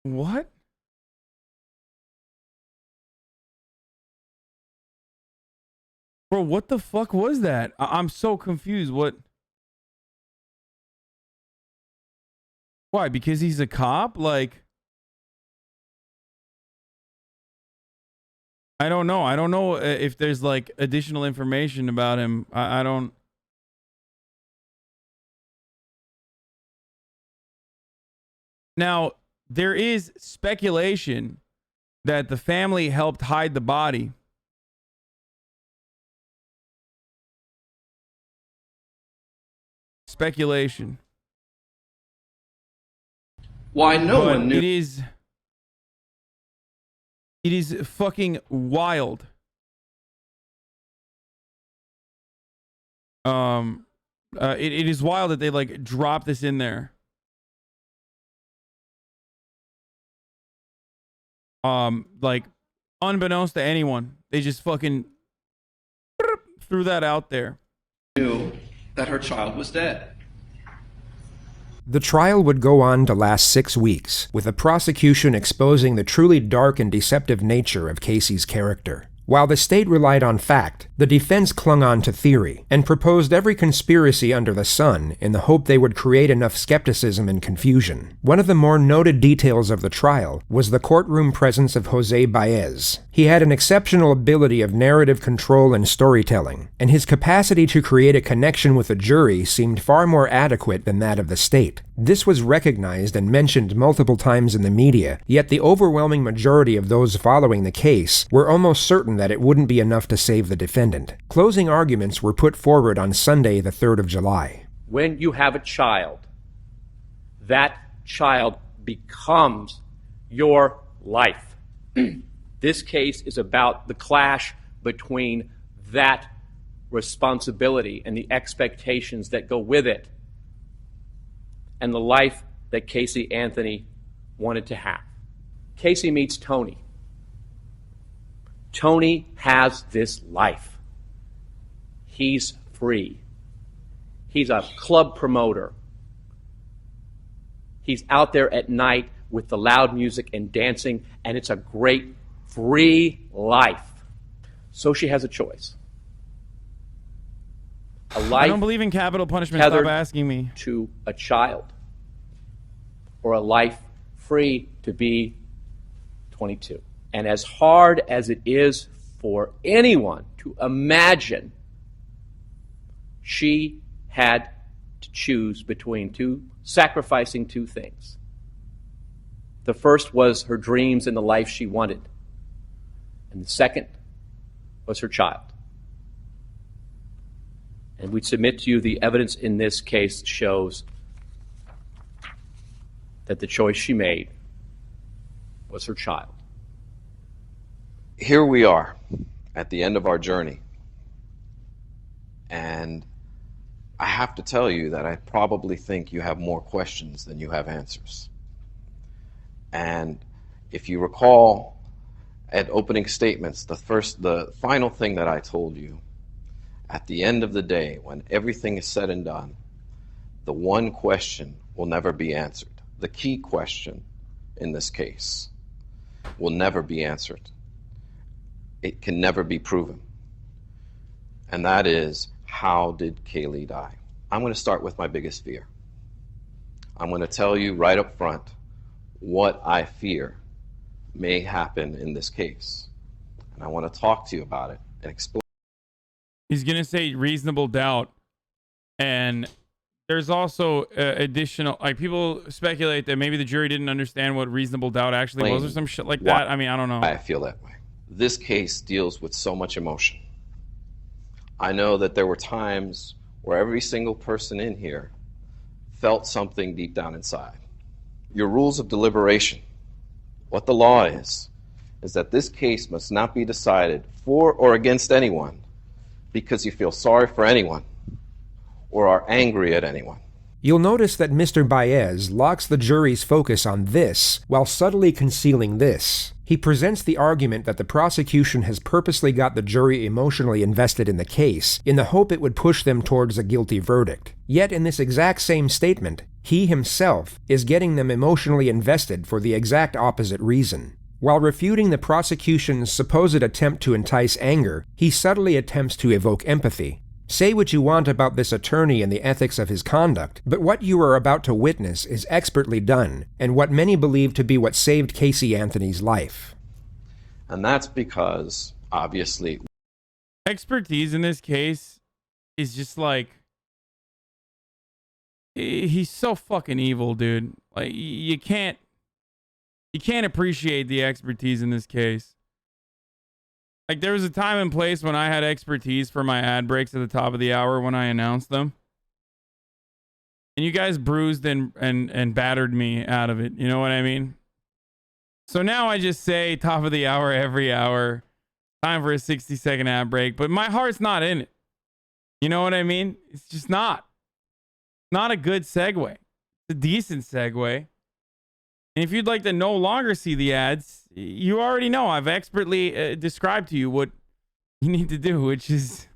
What? Bro, what the fuck was that? I'm so confused. What? Why? Because he's a cop? Like, I don't know. I don't know if there's like additional information about him. I don't. Now, there is speculation that the family helped hide the body. Speculation. Why no one knew? It is fucking wild. It is wild that they like drop this in there. Like unbeknownst to anyone, they just fucking threw that out there. Knew that her child was dead. The trial would go on to last 6 weeks, with the prosecution exposing the truly dark and deceptive nature of Casey's character. While the state relied on fact, the defense clung on to theory, and proposed every conspiracy under the sun in the hope they would create enough skepticism and confusion. One of the more noted details of the trial was the courtroom presence of Jose Baez. He had an exceptional ability of narrative control and storytelling, and his capacity to create a connection with a jury seemed far more adequate than that of the state. This was recognized and mentioned multiple times in the media, yet the overwhelming majority of those following the case were almost certain that it wouldn't be enough to save the defendant. Closing arguments were put forward on Sunday, the 3rd of July. When you have a child, that child becomes your life. This case is about the clash between that responsibility and the expectations that go with it and the life that Casey Anthony wanted to have. Casey meets Tony. Tony has this life. He's free. He's a club promoter. He's out there at night with the loud music and dancing, and it's a great free life. So she has a choice. A life I don't believe in capital punishment. Stop tethered asking me. to a child, or a life free to be 22. And as hard as it is for anyone to imagine, she had to choose between sacrificing two things. The first was her dreams and the life she wanted. And the second was her child. And we submit to you the evidence in this case shows that the choice she made was her child. Here we are at the end of our journey. And I have to tell you that I probably think you have more questions than you have answers. And if you recall at opening statements, the final thing that I told you, at the end of the day, when everything is said and done, the one question will never be answered. The key question in this case will never be answered. It can never be proven. And that is, how did Kaylee die? I'm going to start with my biggest fear. I'm going to tell you right up front what I fear may happen in this case. And I want to talk to you about it and explain. He's going to say reasonable doubt. And there's also additional, like, people speculate that maybe the jury didn't understand what reasonable doubt actually was or some shit like that. I mean, I don't know. I feel that way. This case deals with so much emotion. I know that there were times where every single person in here felt something deep down inside. Your rules of deliberation, what the law is that this case must not be decided for or against anyone because you feel sorry for anyone or are angry at anyone. You'll notice that Mr. Baez locks the jury's focus on this while subtly concealing this. He presents the argument that the prosecution has purposely got the jury emotionally invested in the case in the hope it would push them towards a guilty verdict. Yet in this exact same statement, he himself is getting them emotionally invested for the exact opposite reason. While refuting the prosecution's supposed attempt to entice anger, he subtly attempts to evoke empathy. Say what you want about this attorney and the ethics of his conduct, but what you are about to witness is expertly done, and what many believe to be what saved Casey Anthony's life. And that's because, obviously, expertise in this case is just like, he's so fucking evil, dude. Like, you can't appreciate the expertise in this case. Like, there was a time and place when I had expertise for my ad breaks at the top of the hour when I announced them. And you guys bruised and battered me out of it. You know what I mean? So now I just say top of the hour every hour. Time for a 60-second ad break. But my heart's not in it. You know what I mean? It's just not. Not a good segue. It's a decent segue. And if you'd like to no longer see the ads, you already know I've expertly described to you what you need to do, which is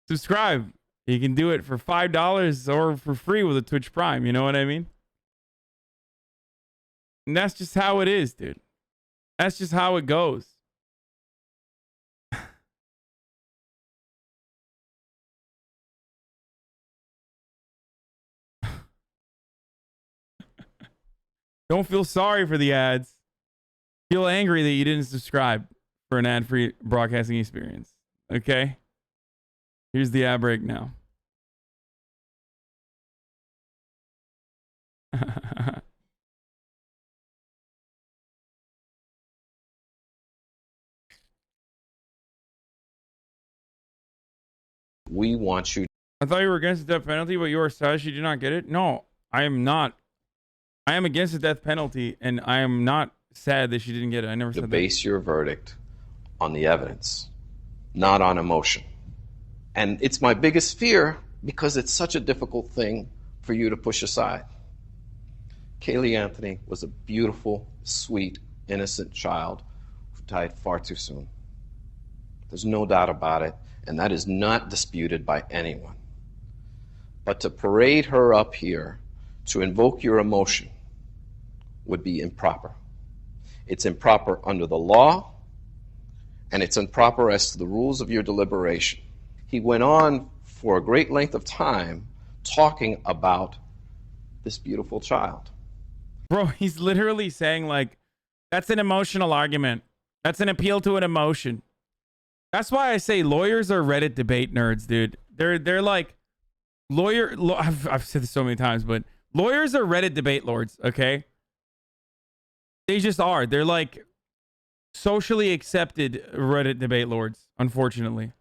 subscribe. You can do it for $5 or for free with a Twitch Prime. You know what I mean? And that's just how it is, dude. That's just how it goes. Don't feel sorry for the ads. Feel angry that you didn't subscribe for an ad-free broadcasting experience. Okay? Here's the ad break now. We want you. I thought you were against the death penalty, but you are sad you did not get it? No, I am not. I am against the death penalty, and I am not sad that she didn't get it. I never said that. To base your verdict on the evidence, not on emotion. And it's my biggest fear because it's such a difficult thing for you to push aside. Kaylee Anthony was a beautiful, sweet, innocent child who died far too soon. There's no doubt about it, and that is not disputed by anyone. But to parade her up here, to invoke your emotion, would be improper. It's improper under the law, and it's improper as to the rules of your deliberation. He went on for a great length of time talking about this beautiful child. Bro, he's literally saying, like, that's an emotional argument. That's an appeal to an emotion. That's why I say lawyers are Reddit debate nerds, dude. They're like I've said this so many times, but lawyers are Reddit debate lords, okay? They just are. They're like socially accepted Reddit debate lords, unfortunately.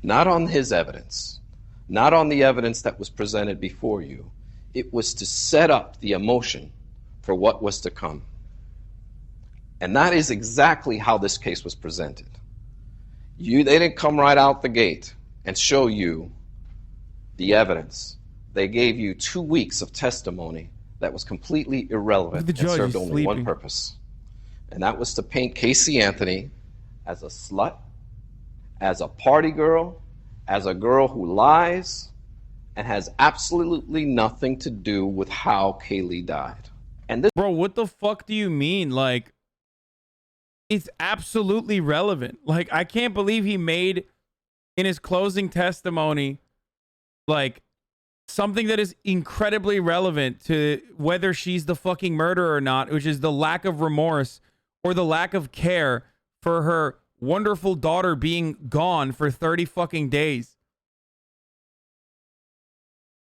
Not on his evidence, not on the evidence that was presented before you. It was to set up the emotion for what was to come. And that is exactly how this case was presented. They didn't come right out the gate and show you the evidence. They gave you 2 weeks of testimony that was completely irrelevant and served only one purpose. And that was to paint Casey Anthony as a slut, as a party girl, as a girl who lies, and has absolutely nothing to do with how Kaylee died. And this— Bro, what the fuck do you mean? Like, it's absolutely relevant. Like, I can't believe he made in his closing testimony, like, something that is incredibly relevant to whether she's the fucking murderer or not, which is the lack of remorse or the lack of care for her wonderful daughter being gone for 30 fucking days.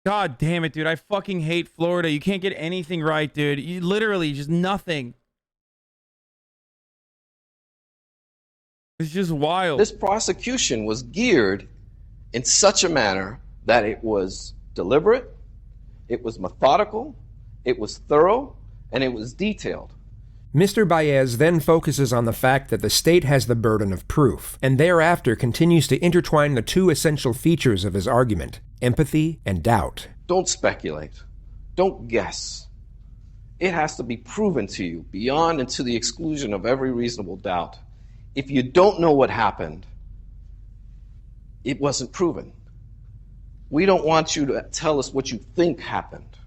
God damn it, dude. I fucking hate Florida. You can't get anything right, dude. You literally just nothing. It's just wild. This prosecution was geared in such a manner that it was deliberate, it was methodical, it was thorough, and it was detailed. Mr. Baez then focuses on the fact that the state has the burden of proof, and thereafter continues to intertwine the two essential features of his argument, empathy and doubt. Don't speculate. Don't guess. It has to be proven to you beyond and to the exclusion of every reasonable doubt. If you don't know what happened, it wasn't proven. We don't want you to tell us what you think happened.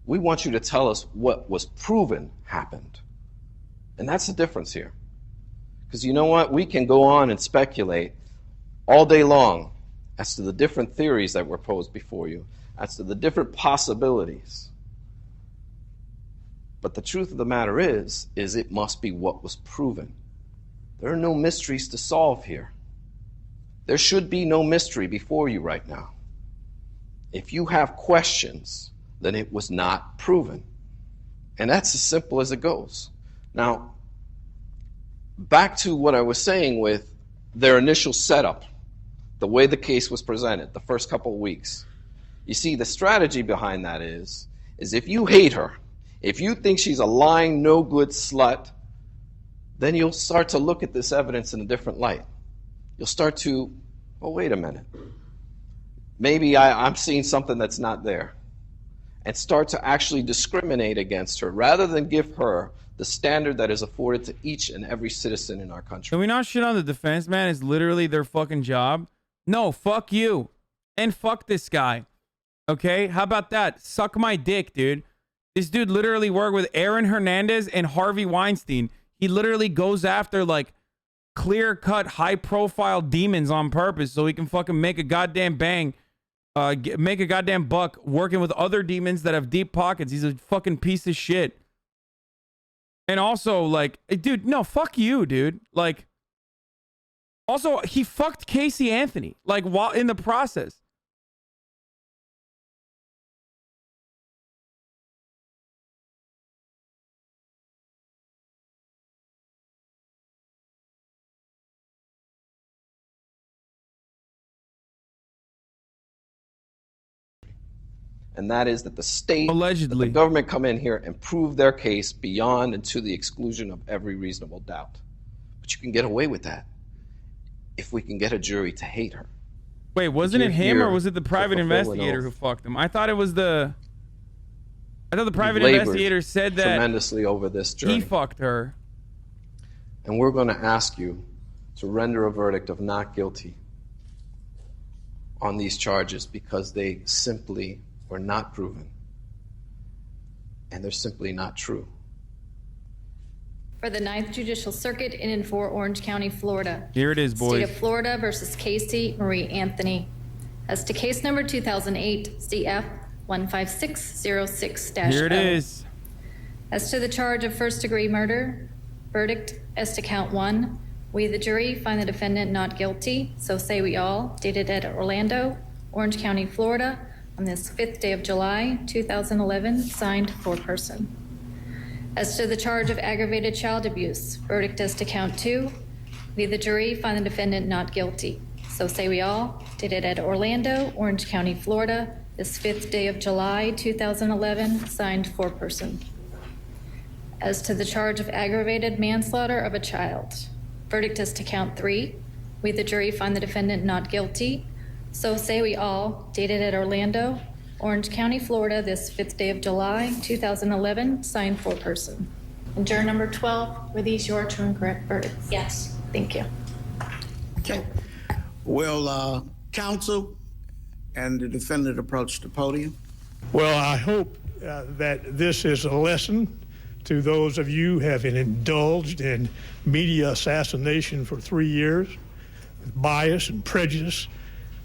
We want you to tell us what was proven happened. And that's the difference here. Because you know what? We can go on and speculate all day long as to the different theories that were posed before you, as to the different possibilities. But the truth of the matter is it must be what was proven. There are no mysteries to solve here. There should be no mystery before you right now. If you have questions, then it was not proven. And that's as simple as it goes. Now, back to what I was saying with their initial setup, the way the case was presented, the first couple of weeks. You see, the strategy behind that is if you hate her, if you think she's a lying, no-good slut, then you'll start to look at this evidence in a different light. You'll start to, well, wait a minute. Maybe I'm seeing something that's not there. And start to actually discriminate against her rather than give her the standard that is afforded to each and every citizen in our country. Can we not shit on the defense, man? It's literally their fucking job. No, fuck you. And fuck this guy. Okay? How about that? Suck my dick, dude. This dude literally worked with Aaron Hernandez and Harvey Weinstein. He literally goes after, like, clear-cut, high-profile demons on purpose so he can fucking make a goddamn make a goddamn buck working with other demons that have deep pockets. He's a fucking piece of shit. And also, like, dude, no, fuck you, dude. Like, also, he fucked Casey Anthony, like, while in the process. And that is that the state, allegedly, the government come in here and prove their case beyond and to the exclusion of every reasonable doubt. But you can get away with that if we can get a jury to hate her. Wait, wasn't it him or was it the private investigator who fucked him? I thought the private investigator said that tremendously over this journey. He fucked her. And we're going to ask you to render a verdict of not guilty on these charges because they simply were not proven. And they're simply not true. for the 9th Judicial Circuit in and for Orange County, Florida. Here it is, boys. State of Florida versus Casey Marie Anthony. As to case number 2008 CF 15606-0. Here it is. As to the charge of first-degree murder, verdict as to count 1, we, the jury, find the defendant not guilty, so say we all, dated at Orlando, Orange County, Florida, on this 5th day of July, 2011, signed foreperson. As to the charge of aggravated child abuse, verdict as to count 2, we, the jury, find the defendant not guilty, so say we all, dated at Orlando, Orange County, Florida, this 5th day of July, 2011, signed foreperson. As to the charge of aggravated manslaughter of a child, verdict as to count 3, we, the jury, find the defendant not guilty, so say we all, dated at Orlando, Orange County, Florida, this 5th day of July, 2011, signed foreperson. And juror number 12, were these your true and correct verdicts? Yes. Thank you. Okay. Will counsel and the defendant approach the podium? Well, I hope that this is a lesson to those of you who have indulged in media assassination for 3 years, with bias and prejudice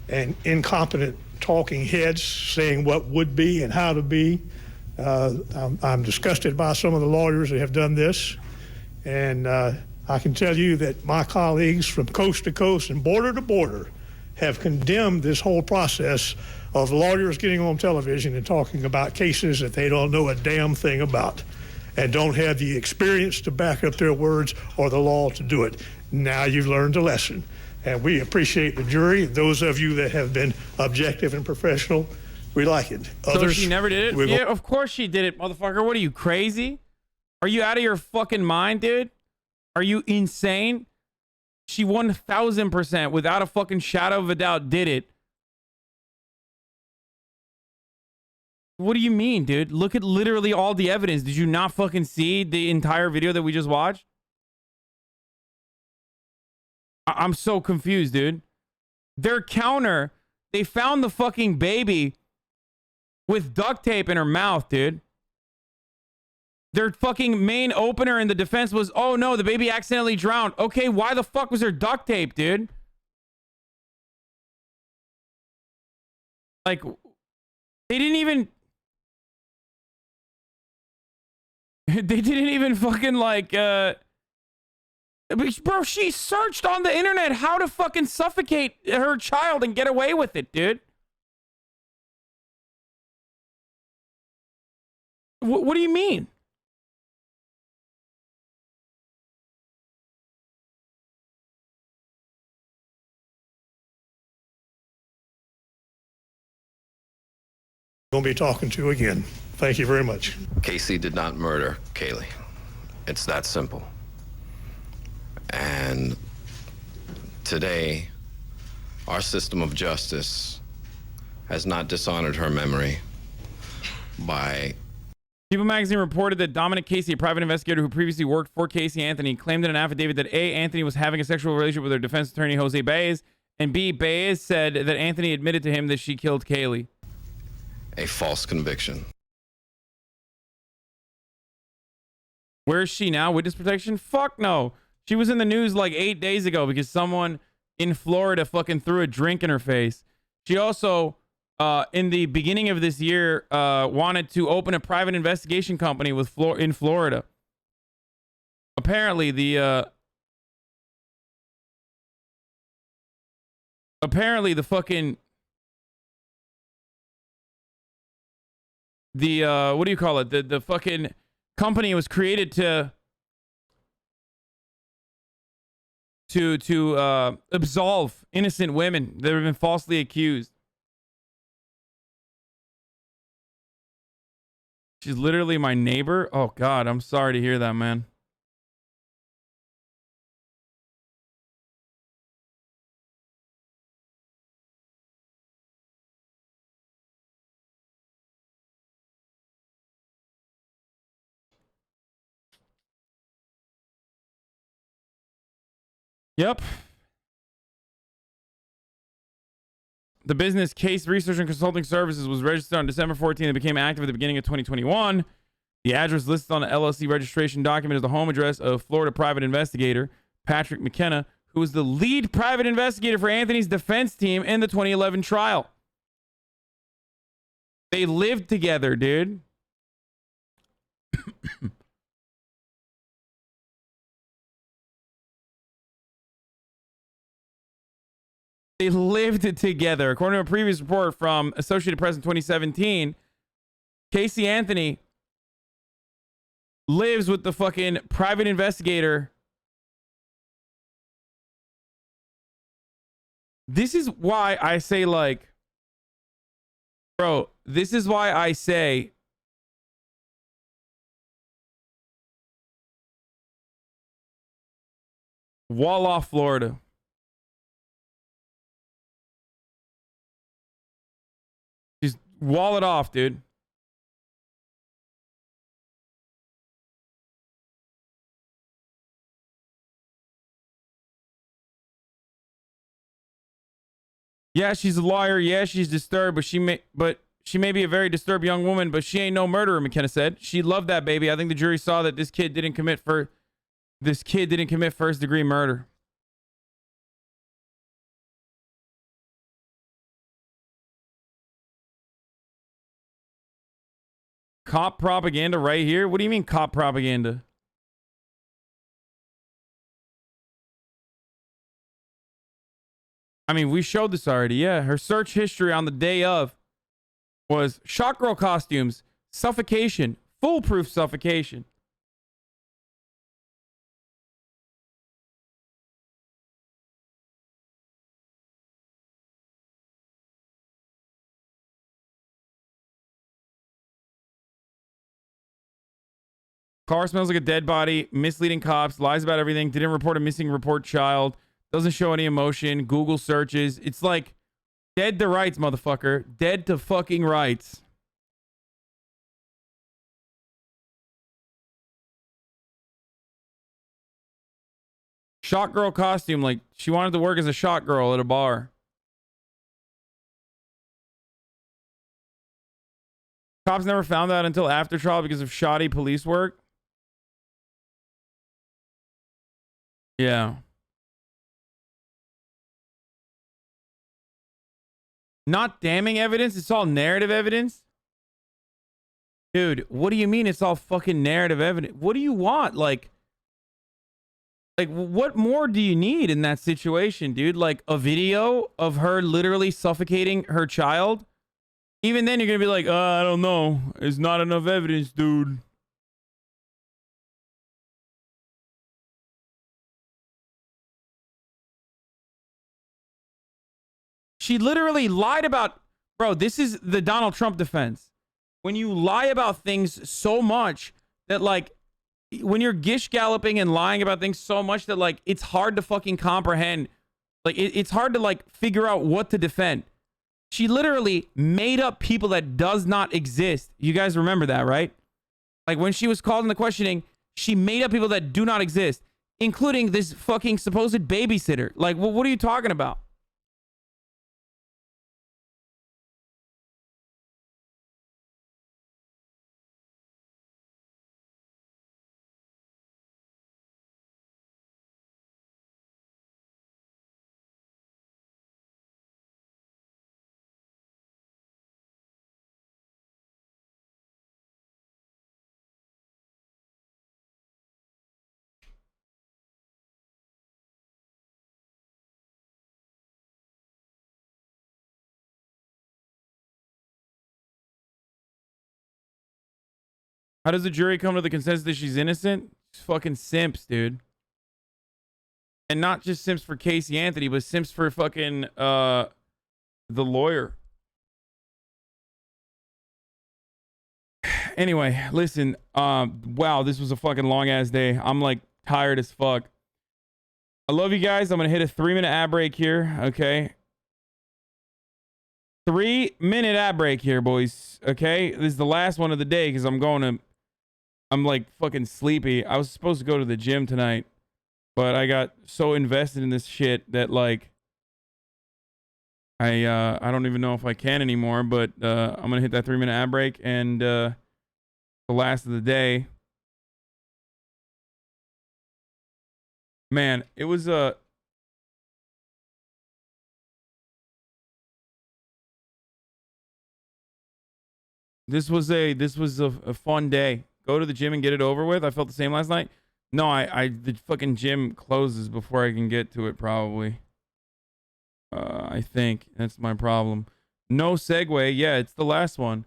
and incompetent talking heads saying what would be and how to be. I'm disgusted by some of the lawyers that have done this, and I can tell you that my colleagues from coast to coast and border to border have condemned this whole process of lawyers getting on television and talking about cases that they don't know a damn thing about and don't have the experience to back up their words or the law to do it. Now you've learned a lesson. And we appreciate the jury. Those of you that have been objective and professional, we like it. So she never did it? Yeah, of course she did it, motherfucker. What are you, crazy? Are you out of your fucking mind, dude? Are you insane? She 1,000% without a fucking shadow of a doubt did it. What do you mean, dude? Look at literally all the evidence. Did you not fucking see the entire video that we just watched? I'm so confused, dude. Their counter, they found the fucking baby with duct tape in her mouth, dude. Their fucking main opener in the defense was, oh no, the baby accidentally drowned. Okay, why the fuck was there duct tape, dude? Like, they didn't even... They didn't even fucking, like, bro, she searched on the internet how to fucking suffocate her child and get away with it, dude. What do you mean? Going to be talking to again. Thank you very much. Casey did not murder Kaylee. It's that simple. And today, our system of justice has not dishonored her memory by... People magazine reported that Dominic Casey, a private investigator who previously worked for Casey Anthony, claimed in an affidavit that A, Anthony was having a sexual relationship with her defense attorney, Jose Baez, and B, Baez said that Anthony admitted to him that she killed Kaylee. A false conviction. Where is she now? Witness protection? Fuck no. She was in the news like 8 days ago because someone in Florida fucking threw a drink in her face. She also, in the beginning of this year, wanted to open a private investigation company with in Florida. Apparently, the fucking what do you call it? The fucking company was created to absolve innocent women that have been falsely accused. She's literally my neighbor. Oh God, I'm sorry to hear that, man. Yep. The business Case Research and Consulting Services was registered on December 14th and became active at the beginning of 2021. The address listed on the LLC registration document is the home address of Florida private investigator Patrick McKenna, who was the lead private investigator for Anthony's defense team in the 2011 trial. They lived together, dude. They lived together. According to a previous report from Associated Press in 2017, Casey Anthony lives with the fucking private investigator. This is why I say, like, bro, this is why I say wall off Florida. Just wall it off, dude. Yeah, she's a lawyer. Yeah, she's disturbed, but she may be a very disturbed young woman, but she ain't no murderer, McKenna said. She loved that baby. I think the jury saw that this kid didn't commit first-degree murder. Cop propaganda right here? What do you mean cop propaganda? I mean, we showed this already. Yeah, her search history on the day of was shock girl costumes, suffocation, foolproof suffocation. Car smells like a dead body, misleading cops, lies about everything, didn't report a missing report child, doesn't show any emotion, Google searches. It's like dead to rights, motherfucker. Dead to fucking rights. Shot girl costume, like she wanted to work as a shot girl at a bar. Cops never found out until after trial because of shoddy police work. Yeah. Not damning evidence. It's all narrative evidence. Dude, what do you mean it's all fucking narrative evidence? What do you want? Like, what more do you need in that situation, dude? Like a video of her literally suffocating her child? Even then, you're going to be like, I don't know. It's not enough evidence, dude. She literally lied about... Bro, this is the Donald Trump defense. When you lie about things so much that, like, when you're gish galloping and lying about things so much that, like, it's hard to fucking comprehend. Like, it's hard to, like, figure out what to defend. She literally made up people that does not exist. You guys remember that, right? Like, when she was called into questioning, she made up people that do not exist, including this fucking supposed babysitter. Like, what are you talking about? How does the jury come to the consensus that she's innocent? She's fucking simps, dude. And not just simps for Casey Anthony, but simps for fucking the lawyer. Anyway, listen, wow, this was a fucking long ass day. I'm like tired as fuck. I love you guys. I'm gonna hit a 3-minute ad break here, okay? 3-minute ad break here, boys. Okay, this is the last one of the day because I'm like fucking sleepy. I was supposed to go to the gym tonight, but I got so invested in this shit that, like, I don't even know if I can anymore. But I'm gonna hit that 3-minute ad break, and the last of the day. Man, it was this was a fun day. Go to the gym and get it over with. I felt the same last night. No, the fucking gym closes before I can get to it probably. I think that's my problem. No segue. Yeah, it's the last one.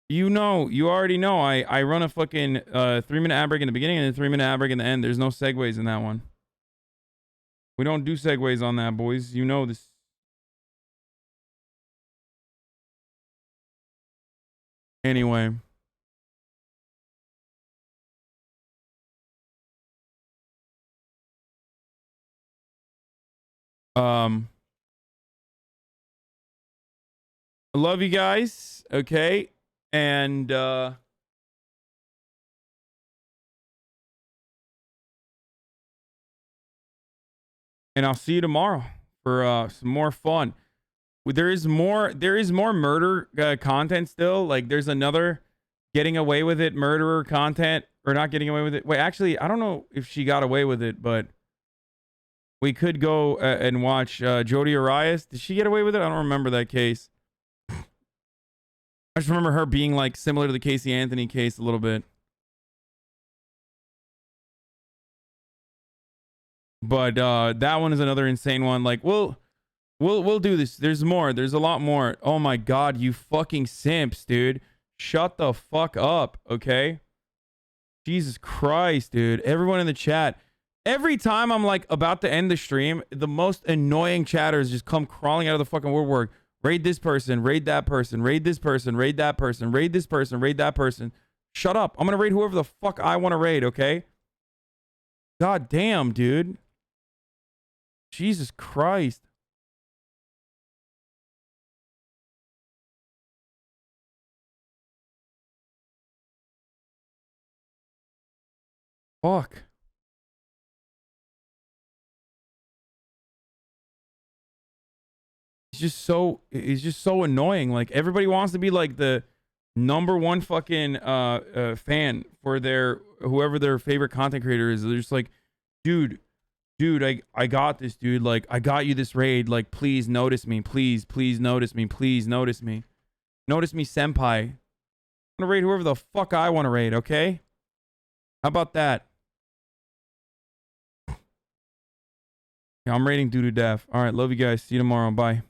You already know. I run a fucking 3-minute ad break in the beginning and a 3-minute ad break in the end. There's no segues in that one. We don't do segues on that, boys. You know this. Anyway. I love you guys. Okay. And I'll see you tomorrow for some more fun. There is more murder content still. Like there's another getting away with it murderer content, or not getting away with it. Wait, actually, I don't know if she got away with it, but we could go and watch Jodi Arias. Did she get away with it? I don't remember that case. I just remember her being like similar to the Casey Anthony case a little bit. But that one is another insane one. Like we'll do this. There's more. There's a lot more. Oh my god, you fucking simps, dude. Shut the fuck up, okay? Jesus Christ, dude. Everyone in the chat. Every time I'm like about to end the stream, the most annoying chatters just come crawling out of the fucking woodwork. Raid this person, raid that person, raid this person, raid that person, raid this person, raid that person. Shut up. I'm gonna raid whoever the fuck I want to raid, okay? God damn, dude. Jesus Christ. Fuck. It's just so annoying. Like everybody wants to be like the #1 fucking fan for their whoever their favorite content creator is. They're just like, dude, I got this, dude. Like I got you this raid. Like please notice me. Please notice me. Please notice me. Notice me, senpai. I'm gonna raid whoever the fuck I want to raid, okay? How about that? Yeah, I'm raiding Doo Doo Daff. All right, love you guys. See you tomorrow. Bye.